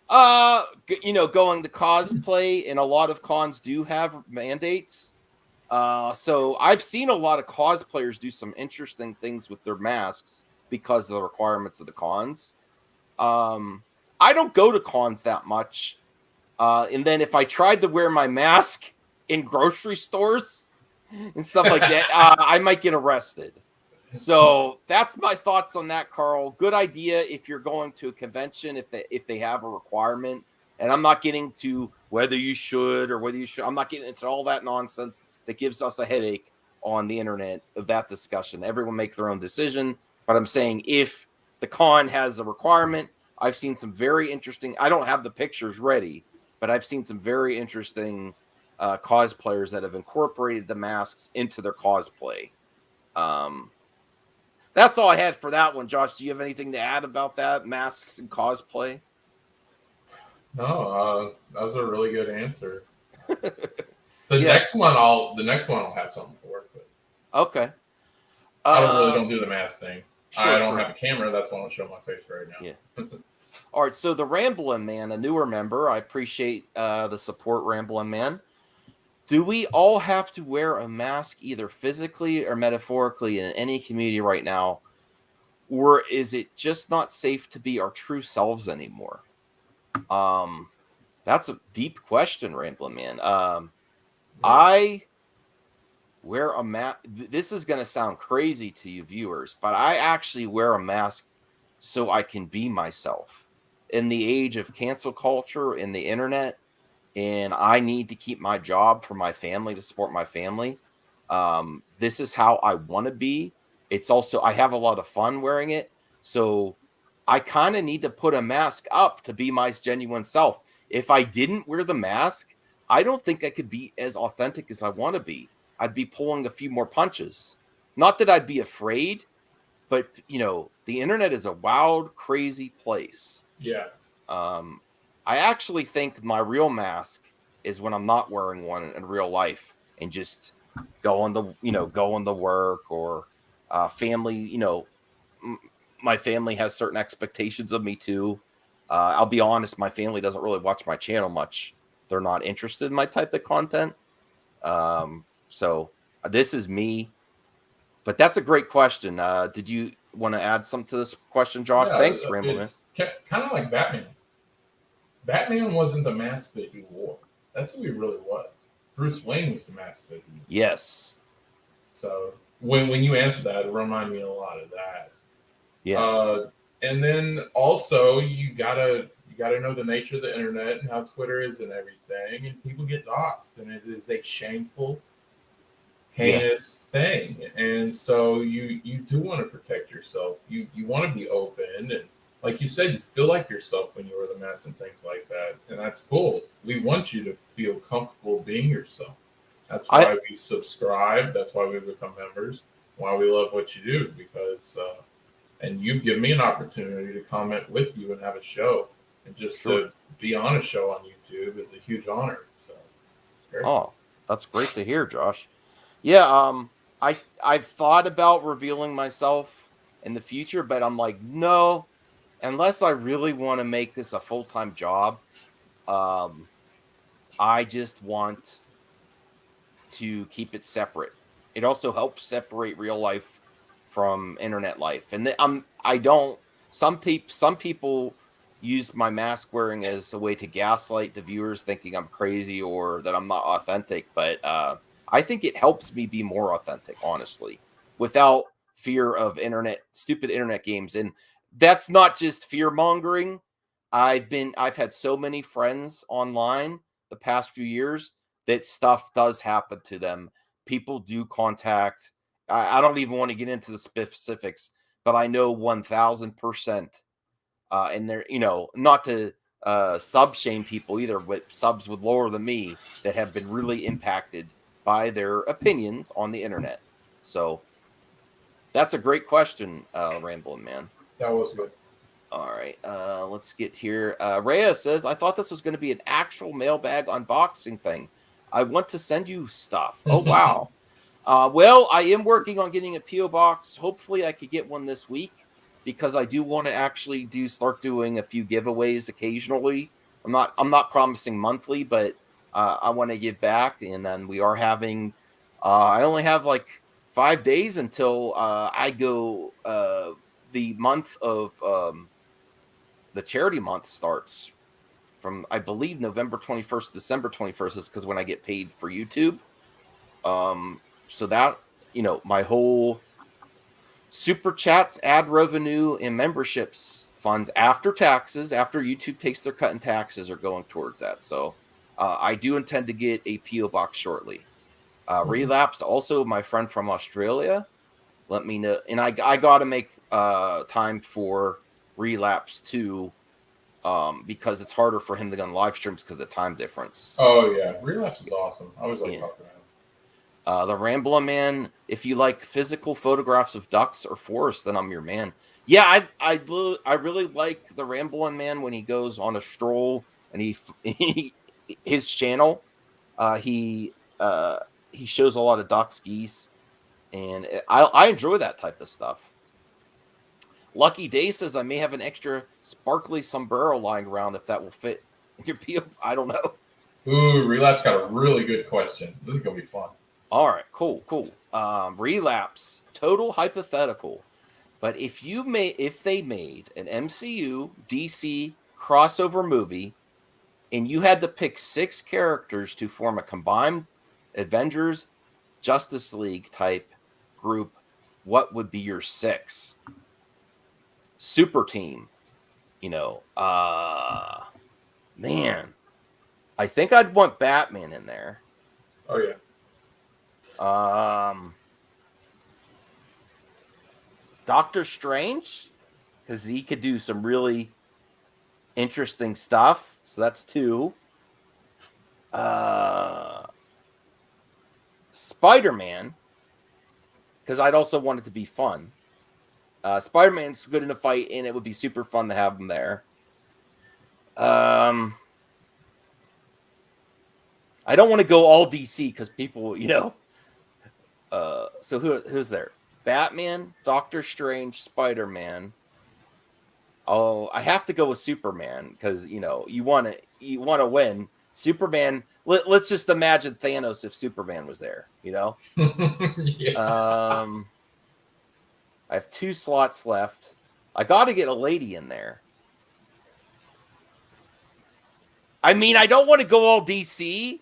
Going to cosplay, and a lot of cons do have mandates. So I've seen a lot of cosplayers do some interesting things with their masks because of the requirements of the cons. I don't go to cons that much. And then if I tried to wear my mask in grocery stores and stuff like that, I might get arrested. So that's my thoughts on that, Carl. Good idea if you're going to a convention, if they have a requirement. And I'm not getting to whether you should or whether you should. I'm not getting into all that nonsense that gives us a headache on the internet of that discussion. Everyone make their own decision. But I'm saying if the con has a requirement, I've seen some very interesting. I don't have the pictures ready, but I've seen some very interesting cosplayers that have incorporated the masks into their cosplay. That's all I had for that one. Josh, do you have anything to add about that? Masks and cosplay? No, that was a really good answer. The next one I'll have something for it. But okay. I don't do the mask thing. Sure, I don't have a camera. That's why I don't show my face right now. Yeah. All right. So the Ramblin' Man, a newer member. I appreciate the support, Ramblin' Man. Do we all have to wear a mask either physically or metaphorically in any community right now? Or is it just not safe to be our true selves anymore? That's a deep question, Ramblin' Man. I wear a mask. This is going to sound crazy to you viewers, but I actually wear a mask so I can be myself. In the age of cancel culture and the internet, and I need to keep my job for my family, to support my family. This is how I want to be. It's also, I have a lot of fun wearing it. So I kind of need to put a mask up to be my genuine self. If I didn't wear the mask, I don't think I could be as authentic as I want to be. I'd be pulling a few more punches. Not that I'd be afraid, but the internet is a wild, crazy place. Yeah. I actually think my real mask is when I'm not wearing one in real life and just going to work or family. My family has certain expectations of me too. I'll be honest, my family doesn't really watch my channel much. They're not interested in my type of content. So this is me. But that's a great question. Did you want to add something to this question, Josh? Yeah, Thanks, Rambleman. it's kind of like Batman. Batman wasn't the mask that he wore. That's who he really was. Bruce Wayne was the mask that he wore. Yes. So when you answer that, it reminded me a lot of that. Yeah. And then also you gotta know the nature of the internet and how Twitter is and everything. And people get doxxed, and it is a shameful, heinous thing. And so you do want to protect yourself. You want to be open, and like you said, you feel like yourself when you wear the mask and things like that, and that's cool. We want you to feel comfortable being yourself. That's why we subscribe. That's why we become members. Why we love what you do, because and you give me an opportunity to comment with you and have a show, and just to be on a show on YouTube is a huge honor. So, great. Oh, that's great to hear, Josh. Yeah, I've thought about revealing myself in the future, but I'm like, no, unless I really want to make this a full-time job. I just want to keep it separate. It also helps separate real life from internet life. And some people use my mask wearing as a way to gaslight the viewers, thinking I'm crazy or that I'm not authentic, but I think it helps me be more authentic, honestly, without fear of stupid internet games. And that's not just fear mongering. I've had so many friends online the past few years that stuff does happen to them. People do contact. I don't even want to get into the specifics, but I know 1000%. And they're, not to sub shame people either, but subs with lower than me that have been really impacted by their opinions on the internet. So that's a great question, Rambling Man. That was good. All right, let's get here. Rhea says, I thought this was going to be an actual mailbag unboxing thing. I want to send you stuff. Oh, wow. Well, I am working on getting a P.O. box. Hopefully I could get one this week, because I do want to actually start doing a few giveaways occasionally. I'm not promising monthly, but I want to give back. And then we are having, I only have like 5 days until I go, the month of, the charity month starts from, I believe, November 21st, December 21st is because when I get paid for YouTube. So that, my whole super chats, ad revenue, and memberships funds after taxes, after YouTube takes their cut in taxes, are going towards that. So I do intend to get a P.O. box shortly. Relapse, also my friend from Australia, let me know. And I got to make time for Relapse too, because it's harder for him to go on live streams because of the time difference. Oh yeah, Relapse is awesome. I always like talking to him. The Rambler Man, if you like physical photographs of ducks or forests, then I'm your man. Yeah, I really like the Rambling Man when he goes on a stroll and his channel, he shows a lot of ducks, geese, and I enjoy that type of stuff. Lucky Day says, I may have an extra sparkly sombrero lying around if that will fit in your PO. I don't know. Ooh, Relapse got a really good question. This is gonna be fun. All right, cool. Relapse, total hypothetical, but if they made an MCU DC crossover movie, and you had to pick 6 characters to form a combined Avengers Justice League type group, what would be your 6 super team? Man, I think I'd want Batman in there. Oh yeah. Doctor Strange, because he could do some really interesting stuff. So that's 2. Spider-Man, because I'd also want it to be fun. Spider-Man's good in a fight, and it would be super fun to have him there. I don't want to go all DC because people, so who's there? Batman, Doctor Strange, Spider-Man. Oh, I have to go with Superman because you want to win. Superman. Let's just imagine Thanos if Superman was there. Yeah. I have 2 slots left. I got to get a lady in there. I mean, I don't want to go all DC,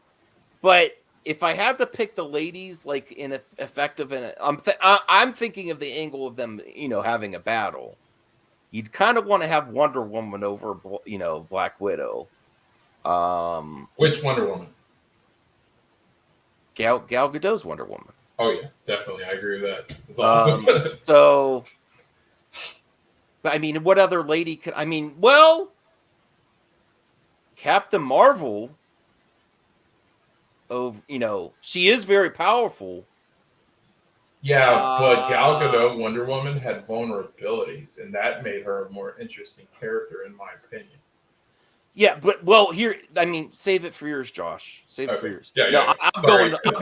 but if I had to pick the ladies, like in effective, and I'm thinking of the angle of them, having a battle. You'd kind of want to have Wonder Woman over, Black Widow. Which Wonder Woman? Gal Gadot's Wonder Woman. Oh yeah, definitely. I agree with that. That's awesome. So, I mean, what other lady could? I mean, well, Captain Marvel. Oh, she is very powerful. Yeah, but Gal Gadot, Wonder Woman, had vulnerabilities, and that made her a more interesting character, in my opinion. Yeah, but here, I mean, save it for yours, Josh. Save it for yours. Yeah. I'm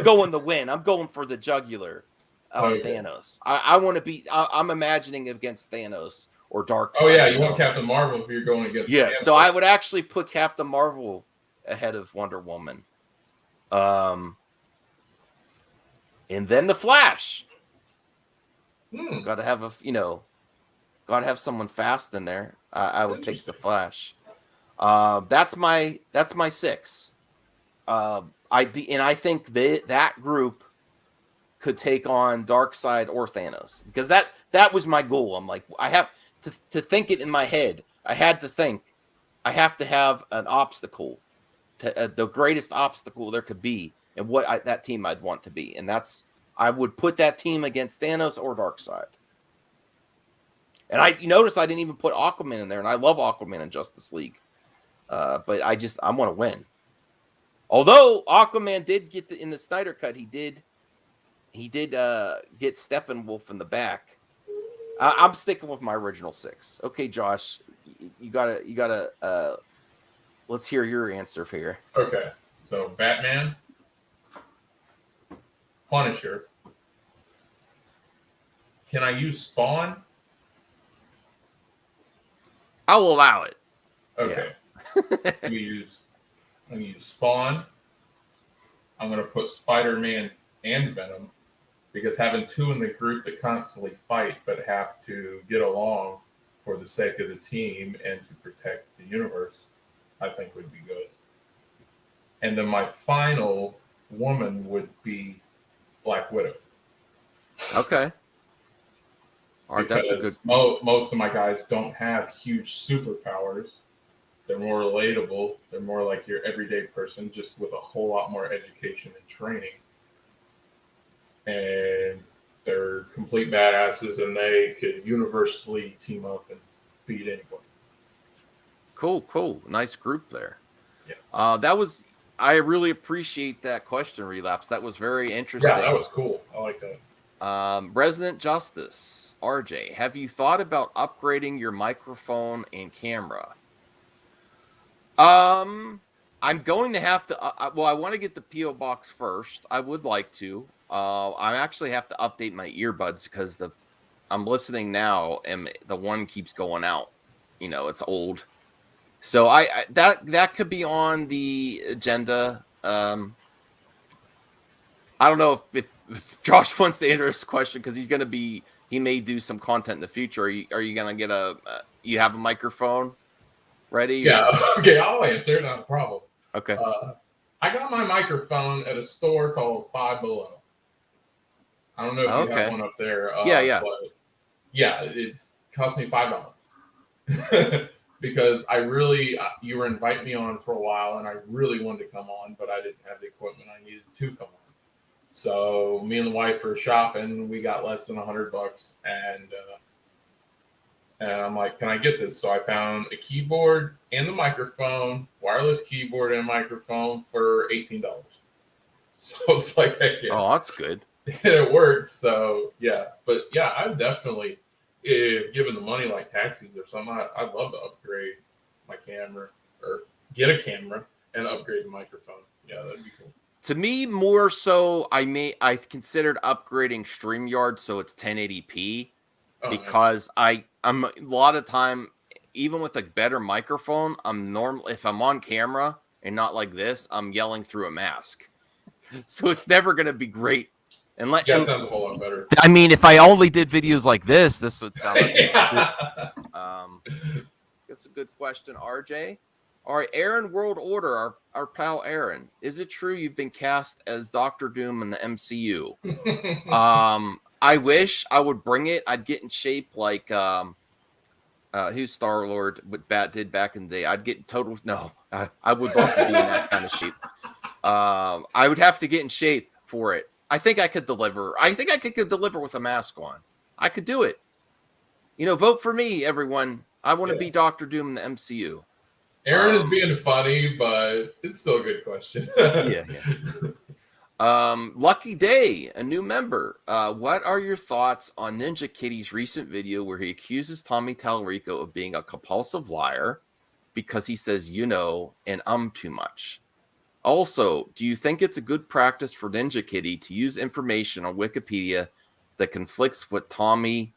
going to win. I'm going for the jugular, Thanos. I want to be. I'm imagining against Thanos or Darkseid. Oh yeah, you want Captain Marvel if you're going against. Yeah, Thanos. so I would actually put Captain Marvel ahead of Wonder Woman. And then the Flash. Got to have someone fast in there. I would pick the Flash. That's my 6. I think that group could take on Darkseid or Thanos because that was my goal. I'm like, I have to think it in my head. I had to think I have to have an obstacle, the greatest obstacle there could be, and that team I'd want to be, and I would put that team against Thanos or Darkseid. And I notice I didn't even put Aquaman in there, and I love Aquaman in Justice League. But I want to win. Although Aquaman did get in the Snyder cut, he did get Steppenwolf in the back. I'm sticking with my original 6. Okay, Josh, you gotta. Let's hear your answer here. Okay, so Batman, Punisher. Can I use Spawn? I'll allow it. Okay. Yeah. I'm gonna use Spawn. I'm gonna put Spider-Man and Venom because having 2 in the group that constantly fight but have to get along for the sake of the team and to protect the universe, I think would be good. And then my final woman would be Black Widow. Okay. All right, that's a good. Most of my guys don't have huge superpowers. They're more relatable. They're more like your everyday person, just with a whole lot more education and training. And they're complete badasses, and they could universally team up and beat anybody. Cool. Nice group there. Yeah. I really appreciate that question, Relapse. That was very interesting. Yeah, that was cool. I like that. Resident Justice, RJ, have you thought about upgrading your microphone and camera? I'm going to have to. I want to get the PO box first. I would like to. I actually have to update my earbuds because I'm listening now and the one keeps going out. It's old. So that could be on the agenda. I don't know if Josh wants to answer this question because he may do some content in the future. Are you gonna get you have a microphone ready? Yeah. Okay, I'll answer. Not a problem. Okay. I got my microphone at a store called Five Below. I don't know if you have one up there. Yeah. But yeah, it's cost me $5 because you were inviting me on for a while, and I really wanted to come on, but I didn't have the equipment I needed to come on. So me and the wife were shopping. We got less than $100, and And I'm like, can I get this? So I found a keyboard and the microphone, wireless keyboard and microphone for $18. So it's like, heck yeah. Oh, that's good. It works. So yeah, but yeah, I definitely, if given the money like taxis or something, I'd love to upgrade my camera or get a camera and upgrade the microphone. Yeah, that'd be cool. To me, more so, I considered upgrading StreamYard so it's 1080p because I'm a lot of time, even with a better microphone, if I'm on camera and not like this, I'm yelling through a mask. So it's never going to be great. That sounds a whole lot better. I mean, if I only did videos like this would sound like that's a good question, RJ. All right, Aaron World Order, our pal Aaron. Is it true you've been cast as Doctor Doom in the MCU? I wish I would bring it. I'd get in shape like who Star-Lord did back in the day. I'd get total I would love to be in that kind of shape. I would have to get in shape for it. I think I could deliver. I think I could deliver with a mask on. I could do it. Vote for me, everyone. I want to be Doctor Doom in the MCU. Aaron is being funny, but it's still a good question. Yeah. Lucky Day, a new member. What are your thoughts on Ninja Kitty's recent video where he accuses Tommy Tallarico of being a compulsive liar because he says and too much? Also, do you think it's a good practice for Ninja Kitty to use information on Wikipedia that conflicts what Tommy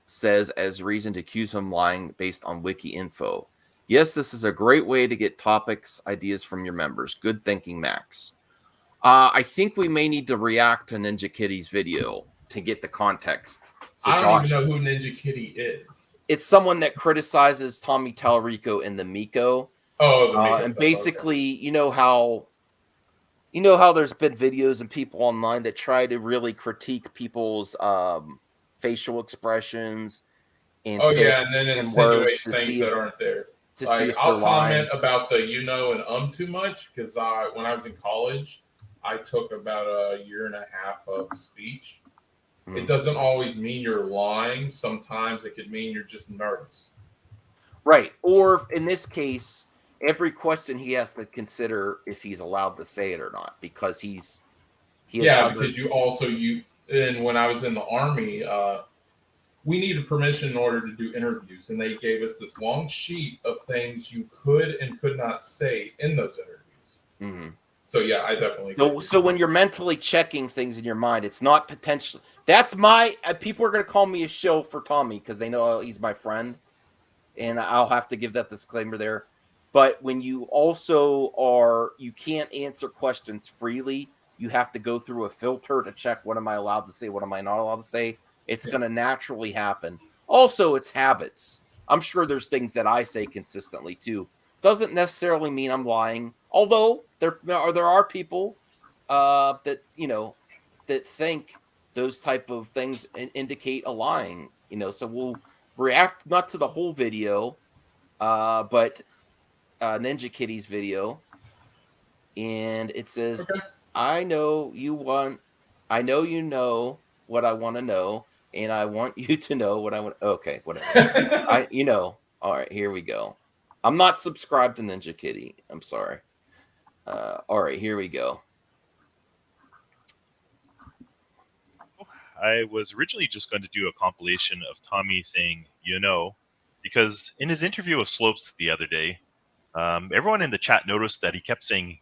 says as reason to accuse him lying based on wiki info? Yes, this is a great way to get topics, ideas from your members. Good thinking, Max. I think we may need to react to Ninja Kitty's video to get the context. So I don't even know who Ninja Kitty is. It's someone that criticizes Tommy Tallarico in the Miko. Oh, the Miko and stuff, basically, okay. you know how there's been videos and people online that try to really critique people's facial expressions and and then insinuate things that aren't there. I'll comment about the and too much because when I was in college, I took about a year and a half of speech. It doesn't always mean you're lying. Sometimes it could mean you're just nervous. Right. Or in this case, every question he has to consider if he's allowed to say it or not because because and when I was in the Army, we needed permission in order to do interviews, and they gave us this long sheet of things you could and could not say in those interviews. Mm-hmm. So yeah, I definitely. So when you're mentally checking things in your mind, it's not potential. That's people are going to call me a shill for Tommy because they know he's my friend, and I'll have to give that disclaimer there. But when you also you can't answer questions freely. You have to go through a filter to check what am I allowed to say, what am I not allowed to say. It's going to naturally happen. Also, it's habits. I'm sure there's things that I say consistently too. Doesn't necessarily mean I'm lying. Although there are people that think those type of things indicate a lying. So we'll react not to the whole video, but Ninja Kitty's video, and it says, okay. I know you know what I want to know, and I want you to know what I want. Okay, whatever. All right, here we go. I'm not subscribed to Ninja Kitty. I'm sorry. All right, here we go. I was originally just going to do a compilation of Tommy saying, because in his interview with Slopes the other day, everyone in the chat noticed that he kept saying,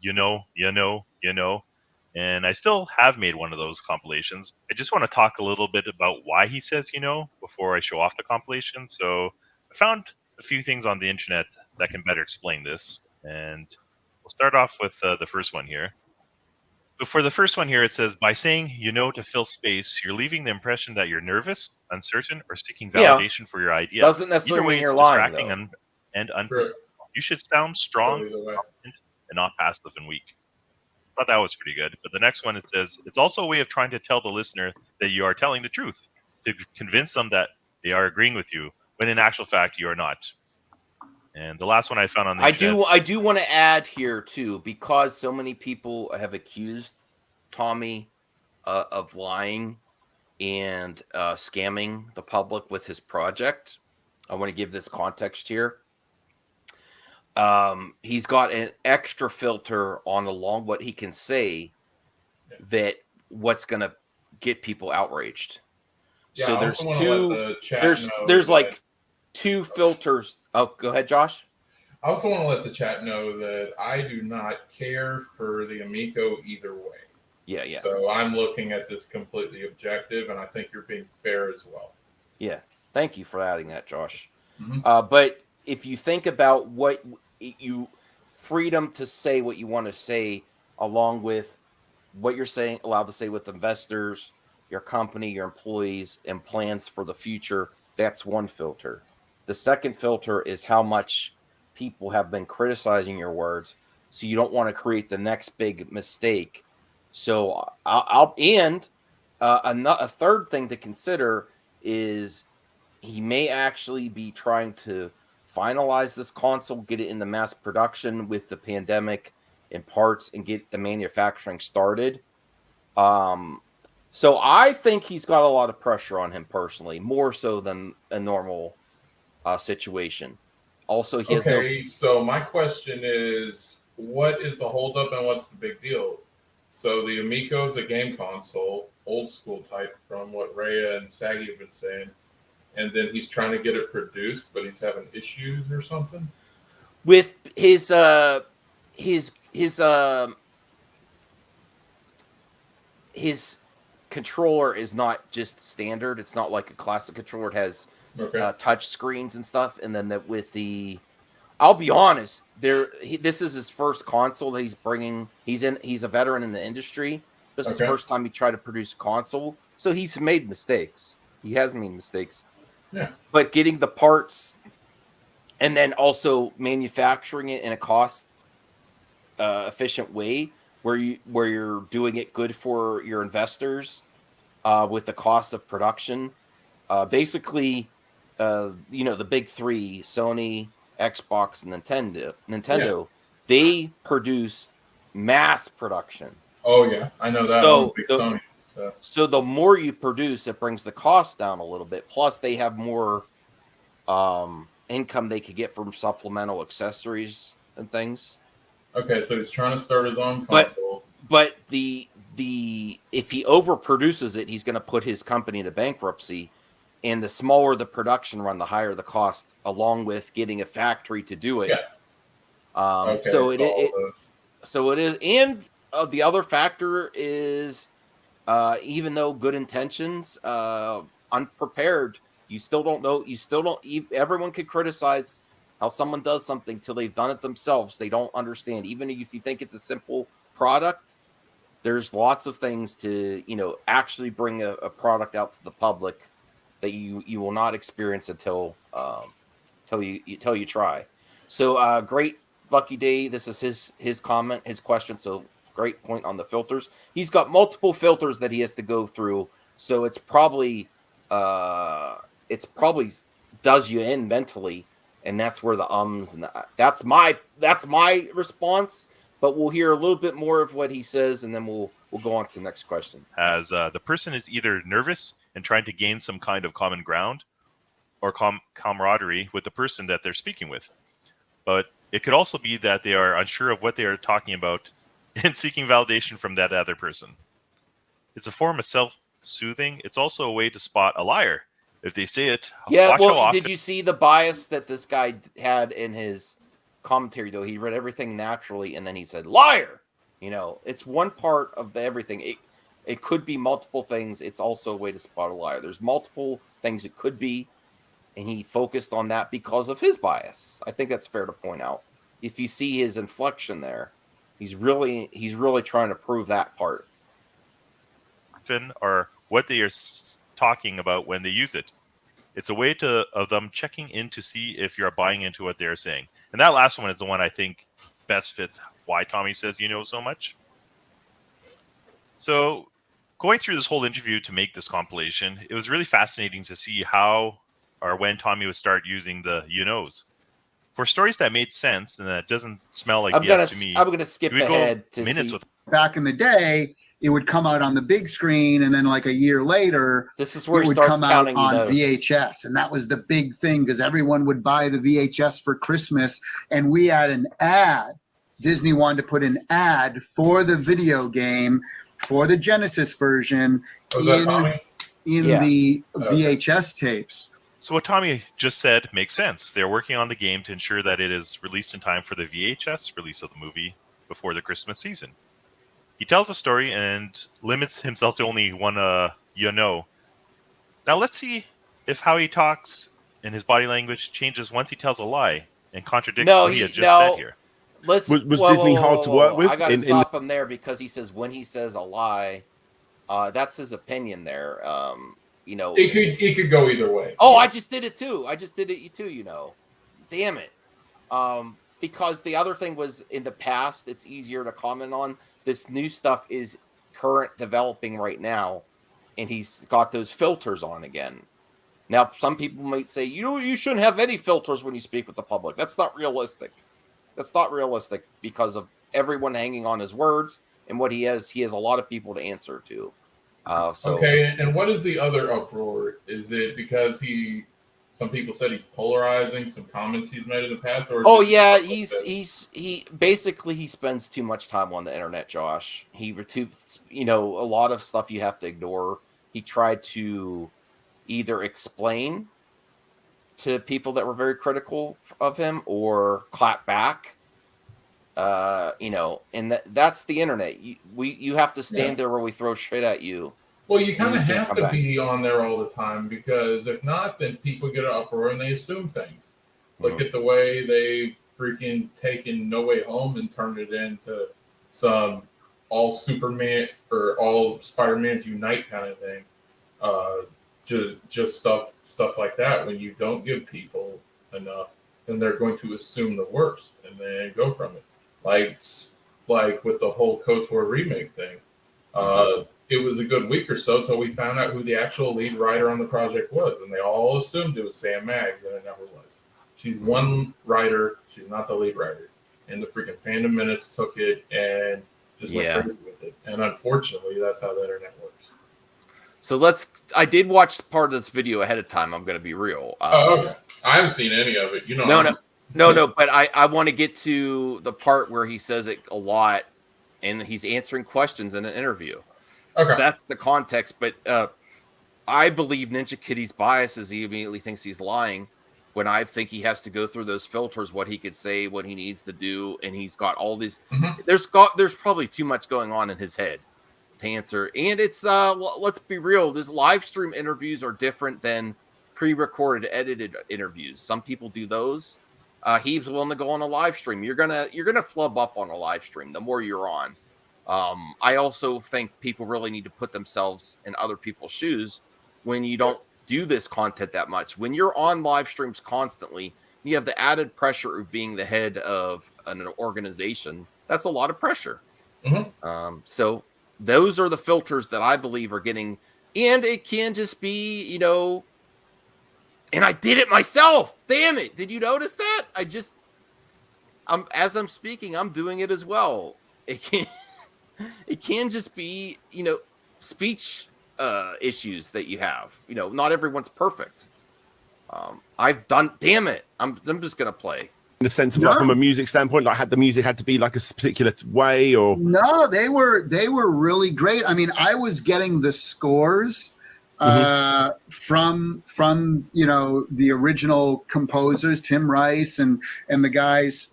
and I still have made one of those compilations. I just want to talk a little bit about why he says, before I show off the compilation. So I found a few things on the internet that can better explain this. And we'll start off with the first one here. So for the first one here, it says, by saying, to fill space, you're leaving the impression that you're nervous, uncertain, or seeking validation for your idea. Doesn't necessarily mean you're lying, distracting and unprofessional. You should sound strong, confident, and not passive and weak. I thought that was pretty good. But the next one, it says, it's also a way of trying to tell the listener that you are telling the truth, to convince them that they are agreeing with you, when in actual fact, you are not. And the last one I found on the internet, I do want to add here, too, because so many people have accused Tommy of lying and scamming the public with his project. I want to give this context here. He's got an extra filter on along what he can say that what's going to get people outraged. Yeah, So I there's also want to let the chat know there's that- like 2 filters. Oh, go ahead, Josh. I also want to let the chat know that I do not care for the Amico either way. Yeah. So I'm looking at this completely objective, and I think you're being fair as well. Yeah. Thank you for adding that, Josh. Mhm. But if you think about what you freedom to say what you want to say, along with what you're saying, allowed to say with investors, your company, your employees, and plans for the future, that's one filter. The second filter is how much people have been criticizing your words. So you don't want to create the next big mistake. So a third thing to consider is he may actually be trying to finalize this console, get it into mass production with the pandemic and parts, and get the manufacturing started. So I think he's got a lot of pressure on him personally, more so than a normal situation. Also, he has Okay, so my question is, what is the holdup and what's the big deal? So the Amico is a game console, old school type, from what Rhea and Saggy have been saying, and then he's trying to get it produced, but he's having issues or something. with his controller is not just standard. It's not like a classic controller. It has Okay. touch screens and stuff, and then I'll be honest, this is his first console that he's bringing. He's a veteran in the industry. This is the Okay. first time he tried to produce a console, so he's made mistakes. He has made mistakes. Yeah. But getting the parts and then also manufacturing it in a cost efficient way where you're doing it good for your investors with the cost of production. Basically, the big three, Sony, Xbox, and Nintendo, they produce mass production. Oh yeah, I know that. I'm a big Sony. So the more you produce, it brings the cost down a little bit. Plus, they have more income they could get from supplemental accessories and things. Okay, so he's trying to start his own console. But if he overproduces it, he's going to put his company into bankruptcy. And the smaller the production run, the higher the cost, along with getting a factory to do it. Yeah. Okay, so it is. And the other factor is, even though good intentions, unprepared, you still don't know. Everyone could criticize how someone does something till they've done it themselves. They don't understand. Even if you think it's a simple product, there's lots of things to, actually bring a product out to the public that you will not experience until you try. So great Lucky Day. This is his comment, his question. So great point on the filters. He's got multiple filters that he has to go through. So it's probably does you in mentally, and that's where the ums and that's my response. But we'll hear a little bit more of what he says, and then we'll go on to the next question. As the person is either nervous and trying to gain some kind of common ground or camaraderie with the person that they're speaking with. But it could also be that they are unsure of what they are talking about and seeking validation from that other person. It's a form of self-soothing. It's also a way to spot a liar. If they say it, yeah. Watch how Well, often... did you see the bias that this guy had in his commentary? Though he read everything naturally, and then he said liar. It's one part of everything. It could be multiple things. It's also a way to spot a liar. There's multiple things it could be, and he focused on that because of his bias. I think that's fair to point out. If you see his inflection there, he's really trying to prove that part. Or what they are talking about when they use it. It's a way of them checking in to see if you're buying into what they're saying. And that last one is the one I think best fits why Tommy says so much. So going through this whole interview to make this compilation, it was really fascinating to see how or when Tommy would start using the for stories that made sense and that doesn't smell like BS to me. I'm gonna skip ahead to minutes see. with back in the day, it would come out on the big screen, and then like a year later, This is where it he would starts come out counting on those. VHS, and that was the big thing because everyone would buy the VHS for Christmas, and we had an ad. Disney wanted to put an ad for the video game for the Genesis version Was that Tommy? in Yeah. the VHS tapes. So what Tommy just said makes sense. They're working on the game to ensure that it is released in time for the VHS release of the movie before the Christmas season. He tells a story and limits himself to only one Now let's see if how he talks and his body language changes once he tells a lie and contradicts what he had just said here. Was Disney hard to work with? I got to stop him there because he says when he says a lie, that's his opinion there. It could go either way. Oh, I just did it too. Damn it. Because the other thing was in the past, it's easier to comment on. This new stuff is current developing right now, and he's got those filters on again. Now, some people might say, you shouldn't have any filters when you speak with the public. That's not realistic. Because of everyone hanging on his words and what he has. He has a lot of people to answer to. Okay, and what is the other uproar? Is it because some people said he's polarizing some comments he's made in the past? Or he basically spends too much time on the internet, Josh. He a lot of stuff you have to ignore. He tried to either explain to people that were very critical of him or clap back. And that's the internet. You have to stand there where we throw shit at you. Well, you kind of have to be on there all the time because if not, then people get an uproar and they assume things. Look at the way they freaking taken No Way Home and turned it into some all Superman or all Spider-Mans Unite kind of thing. Just stuff like that. When you don't give people enough, then they're going to assume the worst and then go from it. Like with the whole KOTOR remake thing. It was a good week or so till we found out who the actual lead writer on the project was, and they all assumed it was Sam Maggs, and it never was. She's one writer, she's not the lead writer. And the freaking Fandom Menace took it and just went crazy with it. And unfortunately, that's how the internet works. So I did watch part of this video ahead of time, I'm going to be real. Okay. I haven't seen any of it. No, but I want to get to the part where he says it a lot, and he's answering questions in an interview. Okay. That's the context, but I believe Ninja Kitty's bias is he immediately thinks he's lying when I think he has to go through those filters, what he could say, what he needs to do, and he's got all these. There's probably too much going on in his head to answer, and it's let's be real. These live stream interviews are different than pre-recorded, edited interviews. Some people do those. He's willing to go on a live stream. You're gonna flub up on a live stream the more you're on. I also think people really need to put themselves in other people's shoes when you don't do this content that much. When you're on live streams constantly, you have the added pressure of being the head of an organization. That's a lot of pressure. So those are the filters that I believe are getting, and it can just be, and I did it myself. Damn it. Did you notice that? As I'm speaking, I'm doing it as well. It can just be, speech issues that you have. Not everyone's perfect. Damn it. I'm just going to play. In the sense of from a music standpoint, the music had to be like a particular way, or no, they were really great. I mean, I was getting the scores from the original composers, Tim Rice and the guys.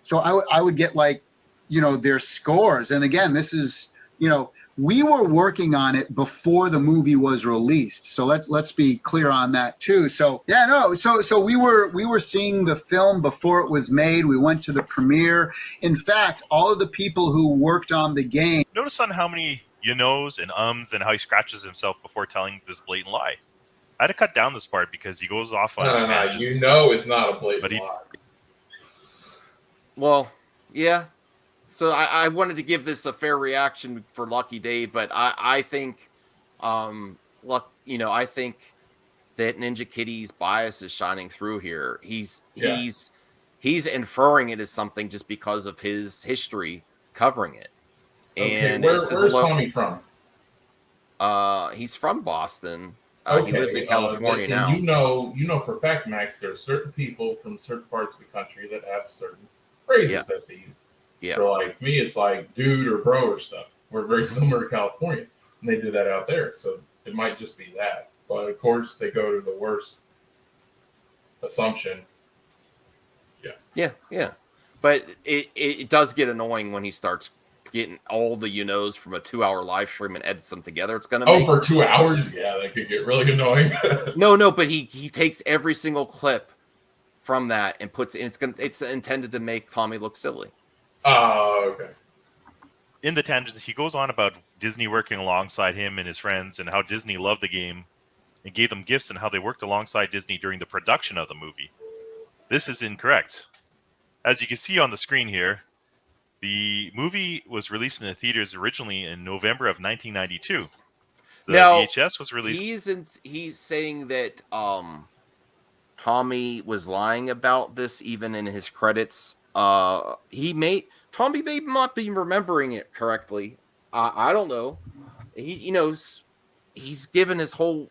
So I would get their scores. And again, this is, we were working on it before the movie was released. So let's be clear on that too. So so we were seeing the film before it was made. We went to the premiere. In fact, all of the people who worked on the game. Notice on how many knows and and how he scratches himself before telling this blatant lie. I had to cut down this part because he goes off on tangents. It's not a blatant lie. Well, yeah. So I wanted to give this a fair reaction for Lucky Dave, but I think, I think that Ninja Kitty's bias is shining through here. He's inferring it as something just because of his history covering it, And where's Tommy from? He's from Boston. Okay, He lives in California and now. You know for a fact, Max, there are certain people from certain parts of the country that have certain phrases that they use. Yeah. So like me, it's like dude or bro or stuff. We're very similar to California, and they do that out there. So it might just be that. But of course, they go to the worst assumption. Yeah. But it does get annoying when he starts getting all the knows from a 2-hour live stream and edits them together. It's gonna make for 2 hours, yeah, that could get really annoying. No, but he takes every single clip from that and puts it's intended to make Tommy look silly. Oh, okay. In the tangents, he goes on about Disney working alongside him and his friends and how Disney loved the game and gave them gifts and how they worked alongside Disney during the production of the movie. This is incorrect. As you can see on the screen here, the movie was released in the theaters originally in November of 1992. The VHS was released. He's saying that Tommy was lying about this even in his credits. Tommy may not be remembering it correctly. I don't know. He's given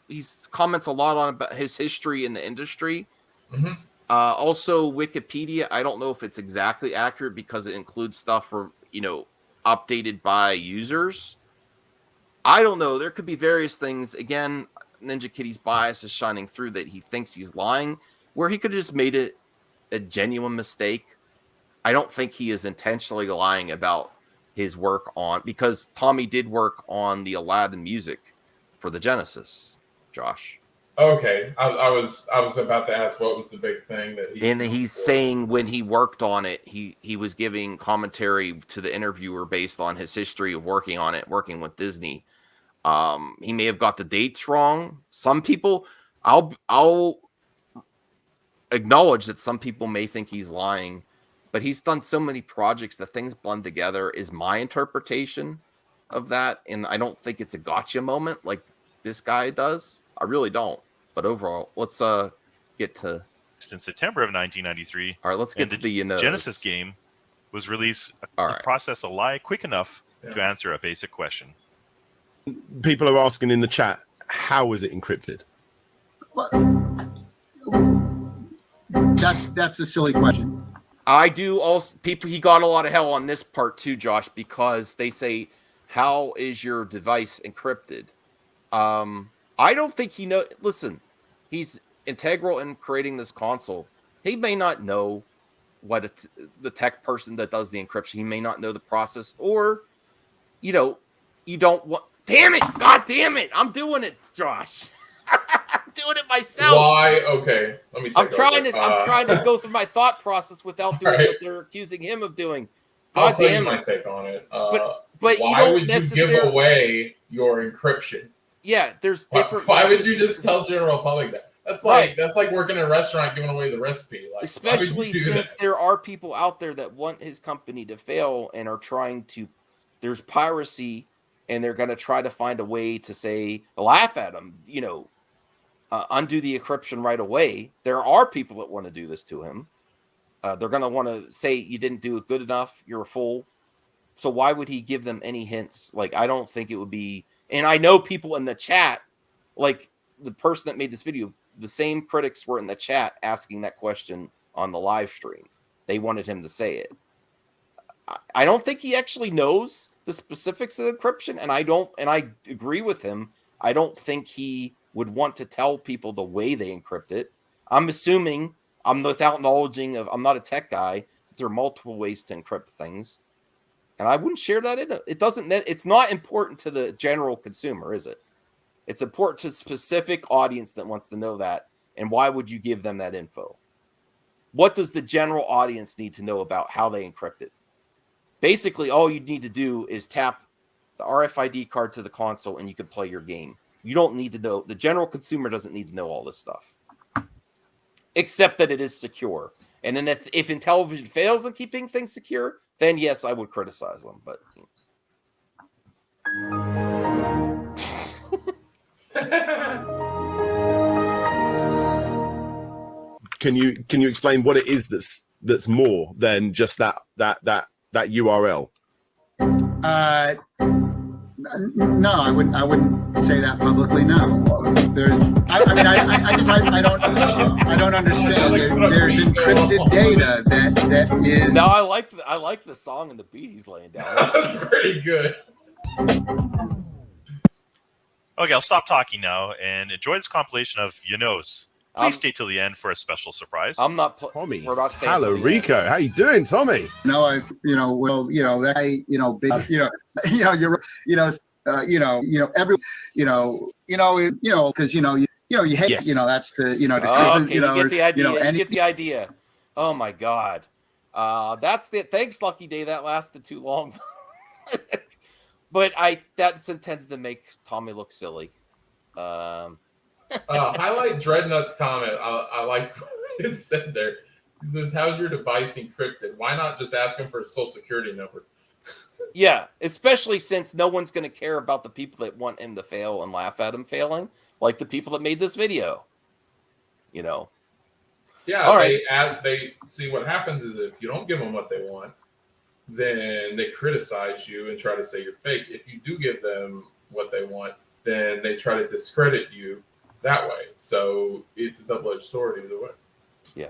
he's comments a lot on about his history in the industry. Mm-hmm. Also, Wikipedia, I don't know if it's exactly accurate because it includes stuff for, updated by users. I don't know. There could be various things. Again, Ninja Kitty's bias is shining through that he thinks he's lying, where he could have just made it a genuine mistake. I don't think he is intentionally lying about his work because Tommy did work on the Aladdin music for the Genesis, Josh. Okay, I was about to ask what was the big thing that he's saying when he worked on it, he was giving commentary to the interviewer based on his history of working on it, working with Disney. He may have got the dates wrong. Some people, I'll acknowledge that some people may think he's lying, but he's done so many projects that things blend together is my interpretation of that, and I don't think it's a gotcha moment like this guy does. I really don't. But overall, let's get to... In September of 1993. All right, let's get to the Genesis game was released. Process a lie quick enough to answer a basic question. People are asking in the chat, how is it encrypted? Well, that's a silly question. I do also... He got a lot of hell on this part too, Josh, because they say, how is your device encrypted? I don't think he knows... Listen... He's integral in creating this console. He may not know what the tech person that does the encryption. He may not know the process, or you don't want. Damn it! God damn it! I'm doing it, Josh. I'm doing it myself. Why? Okay, let me. I'm trying to go through my thought process without doing what they're accusing him of doing. God damn it! My take on it. But why you don't would you give away your encryption? Yeah, there's different. Why would you just tell general public that? That's like working in a restaurant giving away the recipe. Like, especially since there are people out there that want his company to fail and are trying to. There's piracy, and they're going to try to find a way to say laugh at him. Undo the encryption right away. There are people that want to do this to him. They're going to want to say you didn't do it good enough. You're a fool. So why would he give them any hints? Like, I don't think it would be. And I know people in the chat, like the person that made this video, the same critics were in the chat asking that question on the live stream. They wanted him to say it. I don't think he actually knows the specifics of encryption, and I agree with him. I don't think he would want to tell people the way they encrypt it. I'm assuming, without knowledging of, I'm not a tech guy, that there are multiple ways to encrypt things. And I wouldn't share that in it. It's not important to the general consumer, is it? It's important to a specific audience that wants to know that. And why would you give them that info? What does the general audience need to know about how they encrypt it? Basically, all you need to do is tap the RFID card to the console and you can play your game. You don't need to know. The general consumer doesn't need to know all this stuff. Except that it is secure. And then if Intellivision fails in keeping things secure, then yes, I would criticize them. But Can you explain what it is that's more than just that URL? No, I wouldn't say that publicly. No, I don't understand. There's encrypted data that is. No, I like the song and the beat he's laying down. That's pretty good. Okay, I'll stop talking now and enjoy this compilation of You Knows. Please stay till the end for a special surprise. I'm not. Tommy, We're not staying till the end. Rico, how you doing, Tommy? No, I've that guy, big, every, because you hate, Yes. that's the, Okay, you get the idea. You get the idea. Oh my God, that's it. Thanks, Lucky Day. That lasted too long, but that's intended to make Tommy look silly. Highlight Dreadnough's comment. I like what it said there. He says, "How's your device encrypted? Why not just ask him for his social security number?" Yeah, especially since no one's going to care about the people that want him to fail and laugh at him failing, like the people that made this video. Yeah, All right. They see what happens is if you don't give them what they want, then they criticize you and try to say you're fake. If you do give them what they want, then they try to discredit you that way. So it's a double-edged sword either way. Yeah.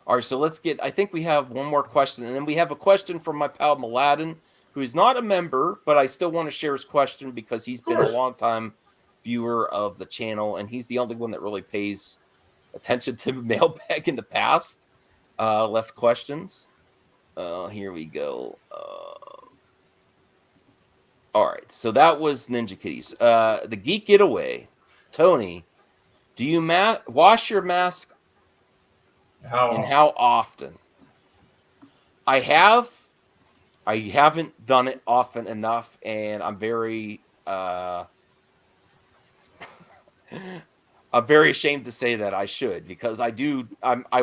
All right, so I think we have one more question, and then we have a question from my pal Mladen, who is not a member, but I still want to share his question because he's been a long-time viewer of the channel, and he's the only one that really pays attention to Mailbag in the past. Left questions. Here we go. All right, so that was Ninja Kitties. The Geek Getaway. Tony, do you wash your mask and how often? I haven't done it often enough, and I'm very ashamed to say that I should, because I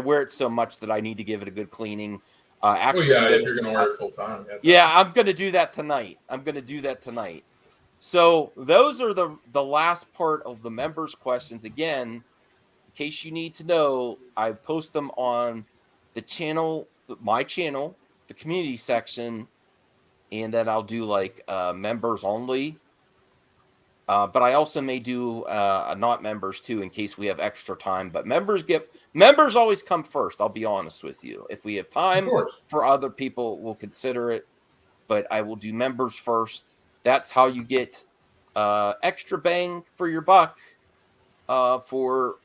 wear it so much that I need to give it a good cleaning. Actually, if you're gonna wear it full time. Yeah, I'm gonna do that tonight. So those are the last part of the members' questions. Again, in case you need to know, I post them on the channel, my channel, the community section, and then I'll do like members only. But I also may do not members too, in case we have extra time. But members always come first. I'll be honest with you. If we have time for other people, we'll consider it. But I will do members first. That's how you get extra bang for your buck for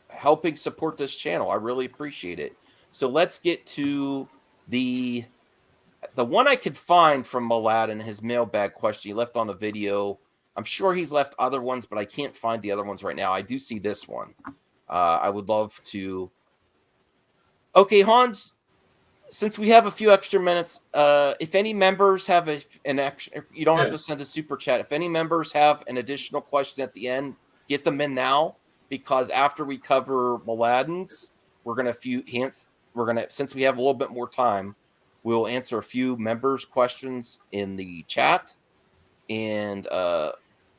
helping support this channel. I really appreciate it. So let's get to the one I could find from Mladen, his mailbag question he left on a video. I'm sure he's left other ones, but I can't find the other ones right now. I do see this one. I would love to. Okay, Hans, since we have a few extra minutes, if any members have an extra, you don't have to send a super chat. If any members have an additional question at the end, get them in now, because after we cover Mladen's, since we have a little bit more time, we'll answer a few members' questions in the chat, and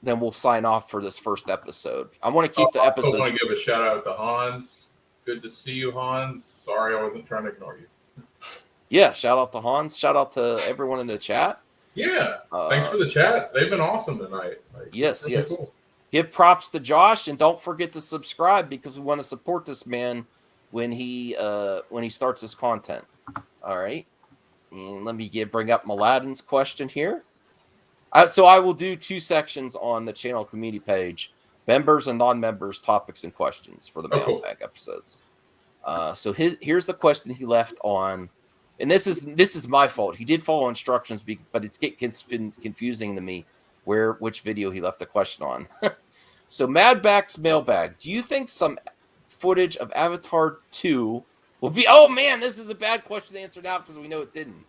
then we'll sign off for this first episode. I want to keep the episode. I want to give a shout out to Hans. Good to see you, Hans. Sorry, I wasn't trying to ignore you. Yeah, shout out to Hans. Shout out to everyone in the chat. Yeah, thanks for the chat. They've been awesome tonight. Yes. Cool. Give props to Josh, and don't forget to subscribe, because we want to support this man when he starts his content. All right, and let me bring up Mladen's question here. So I will do two sections on the channel community page: members and non-members, topics and questions for the mailbag episodes. So here's the question he left on, and this is my fault. He did follow instructions, but it's getting confusing to me which video he left the question on. So Madback's mailbag. Do you think some footage of Avatar 2 will be? Oh man, this is a bad question to answer now because we know it didn't.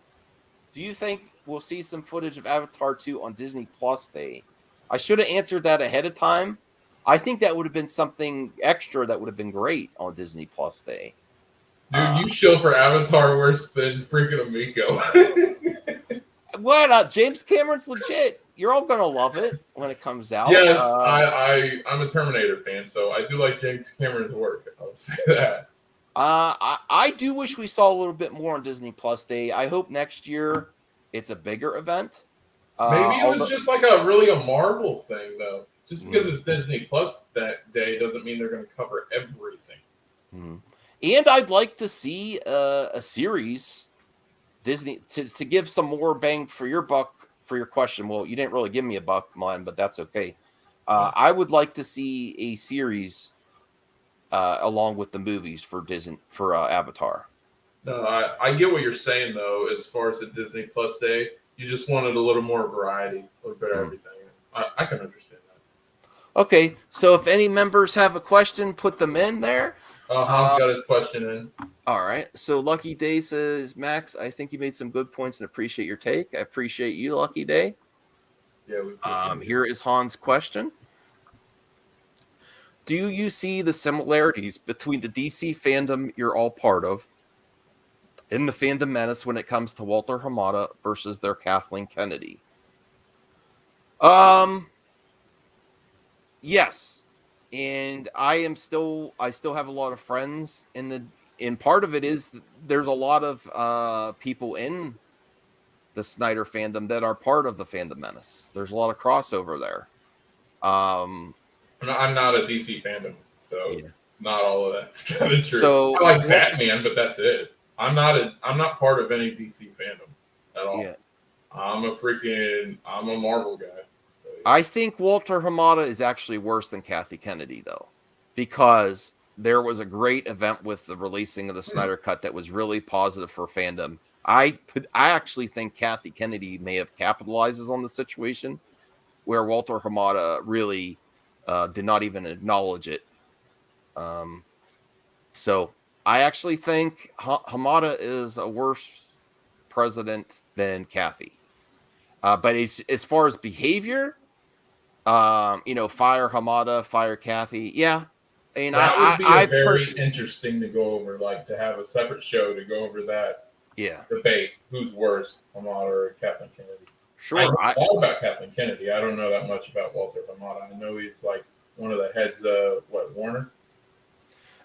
Do you think we'll see some footage of Avatar 2 on Disney Plus Day? I should have answered that ahead of time. I think that would have been something extra that would have been great on Disney Plus Day. Dude, you show for Avatar worse than freaking Amico. What? James Cameron's legit. You're all gonna love it when it comes out. Yes, I'm a Terminator fan, so I do like James Cameron's work. I'll say that. I do wish we saw a little bit more on Disney Plus Day. I hope next year it's a bigger event. Maybe it was although- just like a Marvel thing, though. Just because it's Disney Plus that day doesn't mean they're going to cover everything. And I'd like to see a series, Disney, to give some more bang for your buck for your question. Well, you didn't really give me a buck, mine, but that's okay. I would like to see a series along with the movies for Disney for Avatar. No, I get what you're saying, though. As far as the Disney Plus day, you just wanted a little more variety, a little bit of everything. I can understand that. Okay, so if any members have a question, put them in there. Hans got his question in. All right. So Lucky Day says, Max, I think you made some good points and appreciate your take. I appreciate you, Lucky Day. Yeah. Here is Hans' question. Do you see the similarities between the DC fandom you're all part of and the fandom menace when it comes to Walter Hamada versus their Kathleen Kennedy? Yes. And I still have a lot of friends and part of it is there's a lot of people in the Snyder fandom that are part of the fandom menace. There's a lot of crossover there. I'm not a DC fandom, so Yeah. not all of that's kind of true. So, I like Batman, but that's it. I'm not part of any DC fandom at all. Yeah. I'm a Marvel guy. So, yeah. I think Walter Hamada is actually worse than Kathy Kennedy, though, because there was a great event with the releasing of the Snyder Cut that was really positive for fandom. I actually think Kathy Kennedy may have capitalizes on the situation where Walter Hamada really did not even acknowledge it. So I actually think Hamada is a worse president than Kathy. But as far as behavior, fire Hamada, fire Kathy. Yeah. And that would be very interesting to go over, like to have a separate show to go over that debate. Who's worse, Hamada or Kathleen Kennedy? Sure. I know all about Kathleen Kennedy. I don't know that much about Walter Hamada. I know he's like one of the heads of Warner?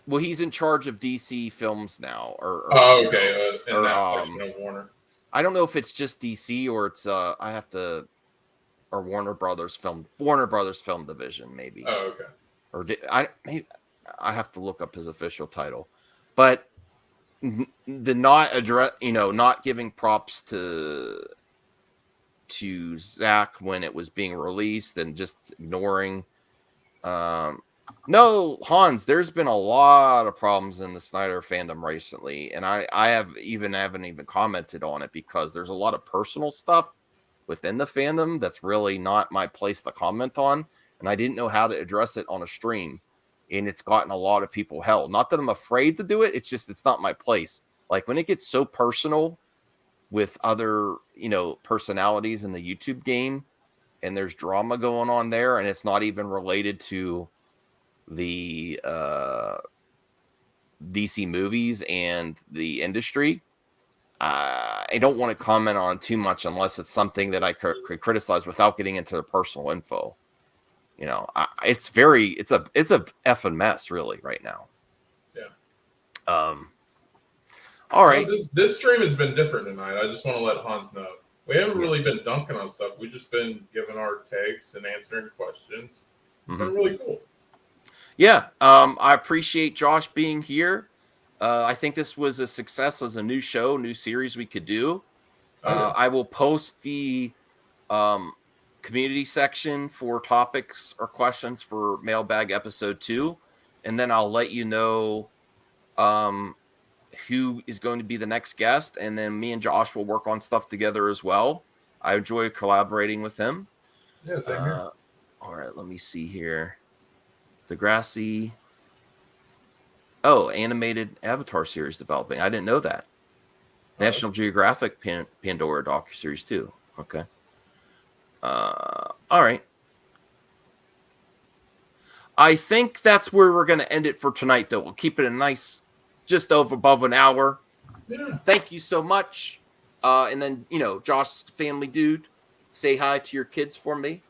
Well, he's in charge of DC films now. Okay. In that section of Warner. I don't know if it's just DC or it's or Warner Brothers film division maybe. Oh, okay. Or I have to look up his official title, but the not giving props to Zach when it was being released and just ignoring. No, Hans, there's been a lot of problems in the Snyder fandom recently, and I haven't even commented on it because there's a lot of personal stuff within the fandom that's really not my place to comment on, and I didn't know how to address it on a stream, and it's gotten a lot of people hell. Not that I'm afraid to do it, it's not my place. Like when it gets so personal with other, personalities in the YouTube game, and there's drama going on there, and it's not even related to the DC movies and the industry. I don't want to comment on too much unless it's something that I could criticize without getting into the personal info. It's a effing mess really right now. Yeah. All right. Well, this stream has been different tonight. I just want to let Hans know. We haven't really been dunking on stuff. We've just been giving our takes and answering questions. It's been really cool. Yeah. I appreciate Josh being here. I think this was a success as a new show, new series we could do. I will post the community section for topics or questions for Mailbag episode 2. And then I'll let you know who is going to be the next guest. And then me and Josh will work on stuff together as well. I enjoy collaborating with him. Yeah, same here. All right, let me see here. Degrassi. Oh, animated Avatar series developing. I didn't know that. National Geographic Pandora docuseries too. Okay. All right. I think that's where we're going to end it for tonight, though. We'll keep it a nice, just above an hour. Yeah. Thank you so much. And then, Josh's family dude, say hi to your kids for me.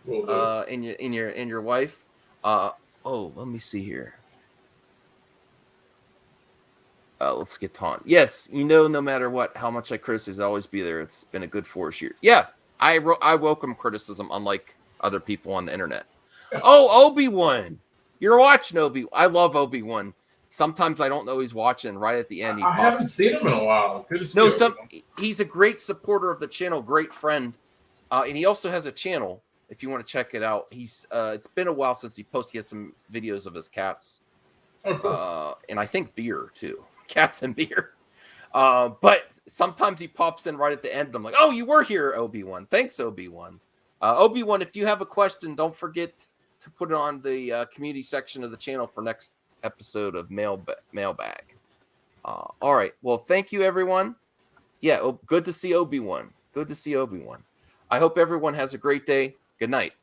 Will do. And your wife. Let me see here. Let's get Taunt. Yes, no matter what, how much I criticize, I'll always be there. It's been a good 4 years. Yeah, I welcome criticism, unlike other people on the internet. Oh, Obi-Wan, you're watching Obi. I love Obi-Wan. Sometimes I don't know he's watching. Right at the end, he I haven't pops. seen him in a while. Good to see No, Obi-Wan. he's a great supporter of the channel, great friend, and he also has a channel. If you want to check it out, he's it's been a while since he posted. He has some videos of his cats, Oh, cool. and I think beer too, cats and beer. But sometimes he pops in right at the end. I'm like, oh, you were here, Obi-Wan. Thanks, Obi-Wan. Obi-Wan, if you have a question, don't forget to put it on the community section of the channel for next episode of Mailbag. All right. Well, thank you, everyone. Yeah, good to see Obi-Wan. Good to see Obi-Wan. I hope everyone has a great day. Good night.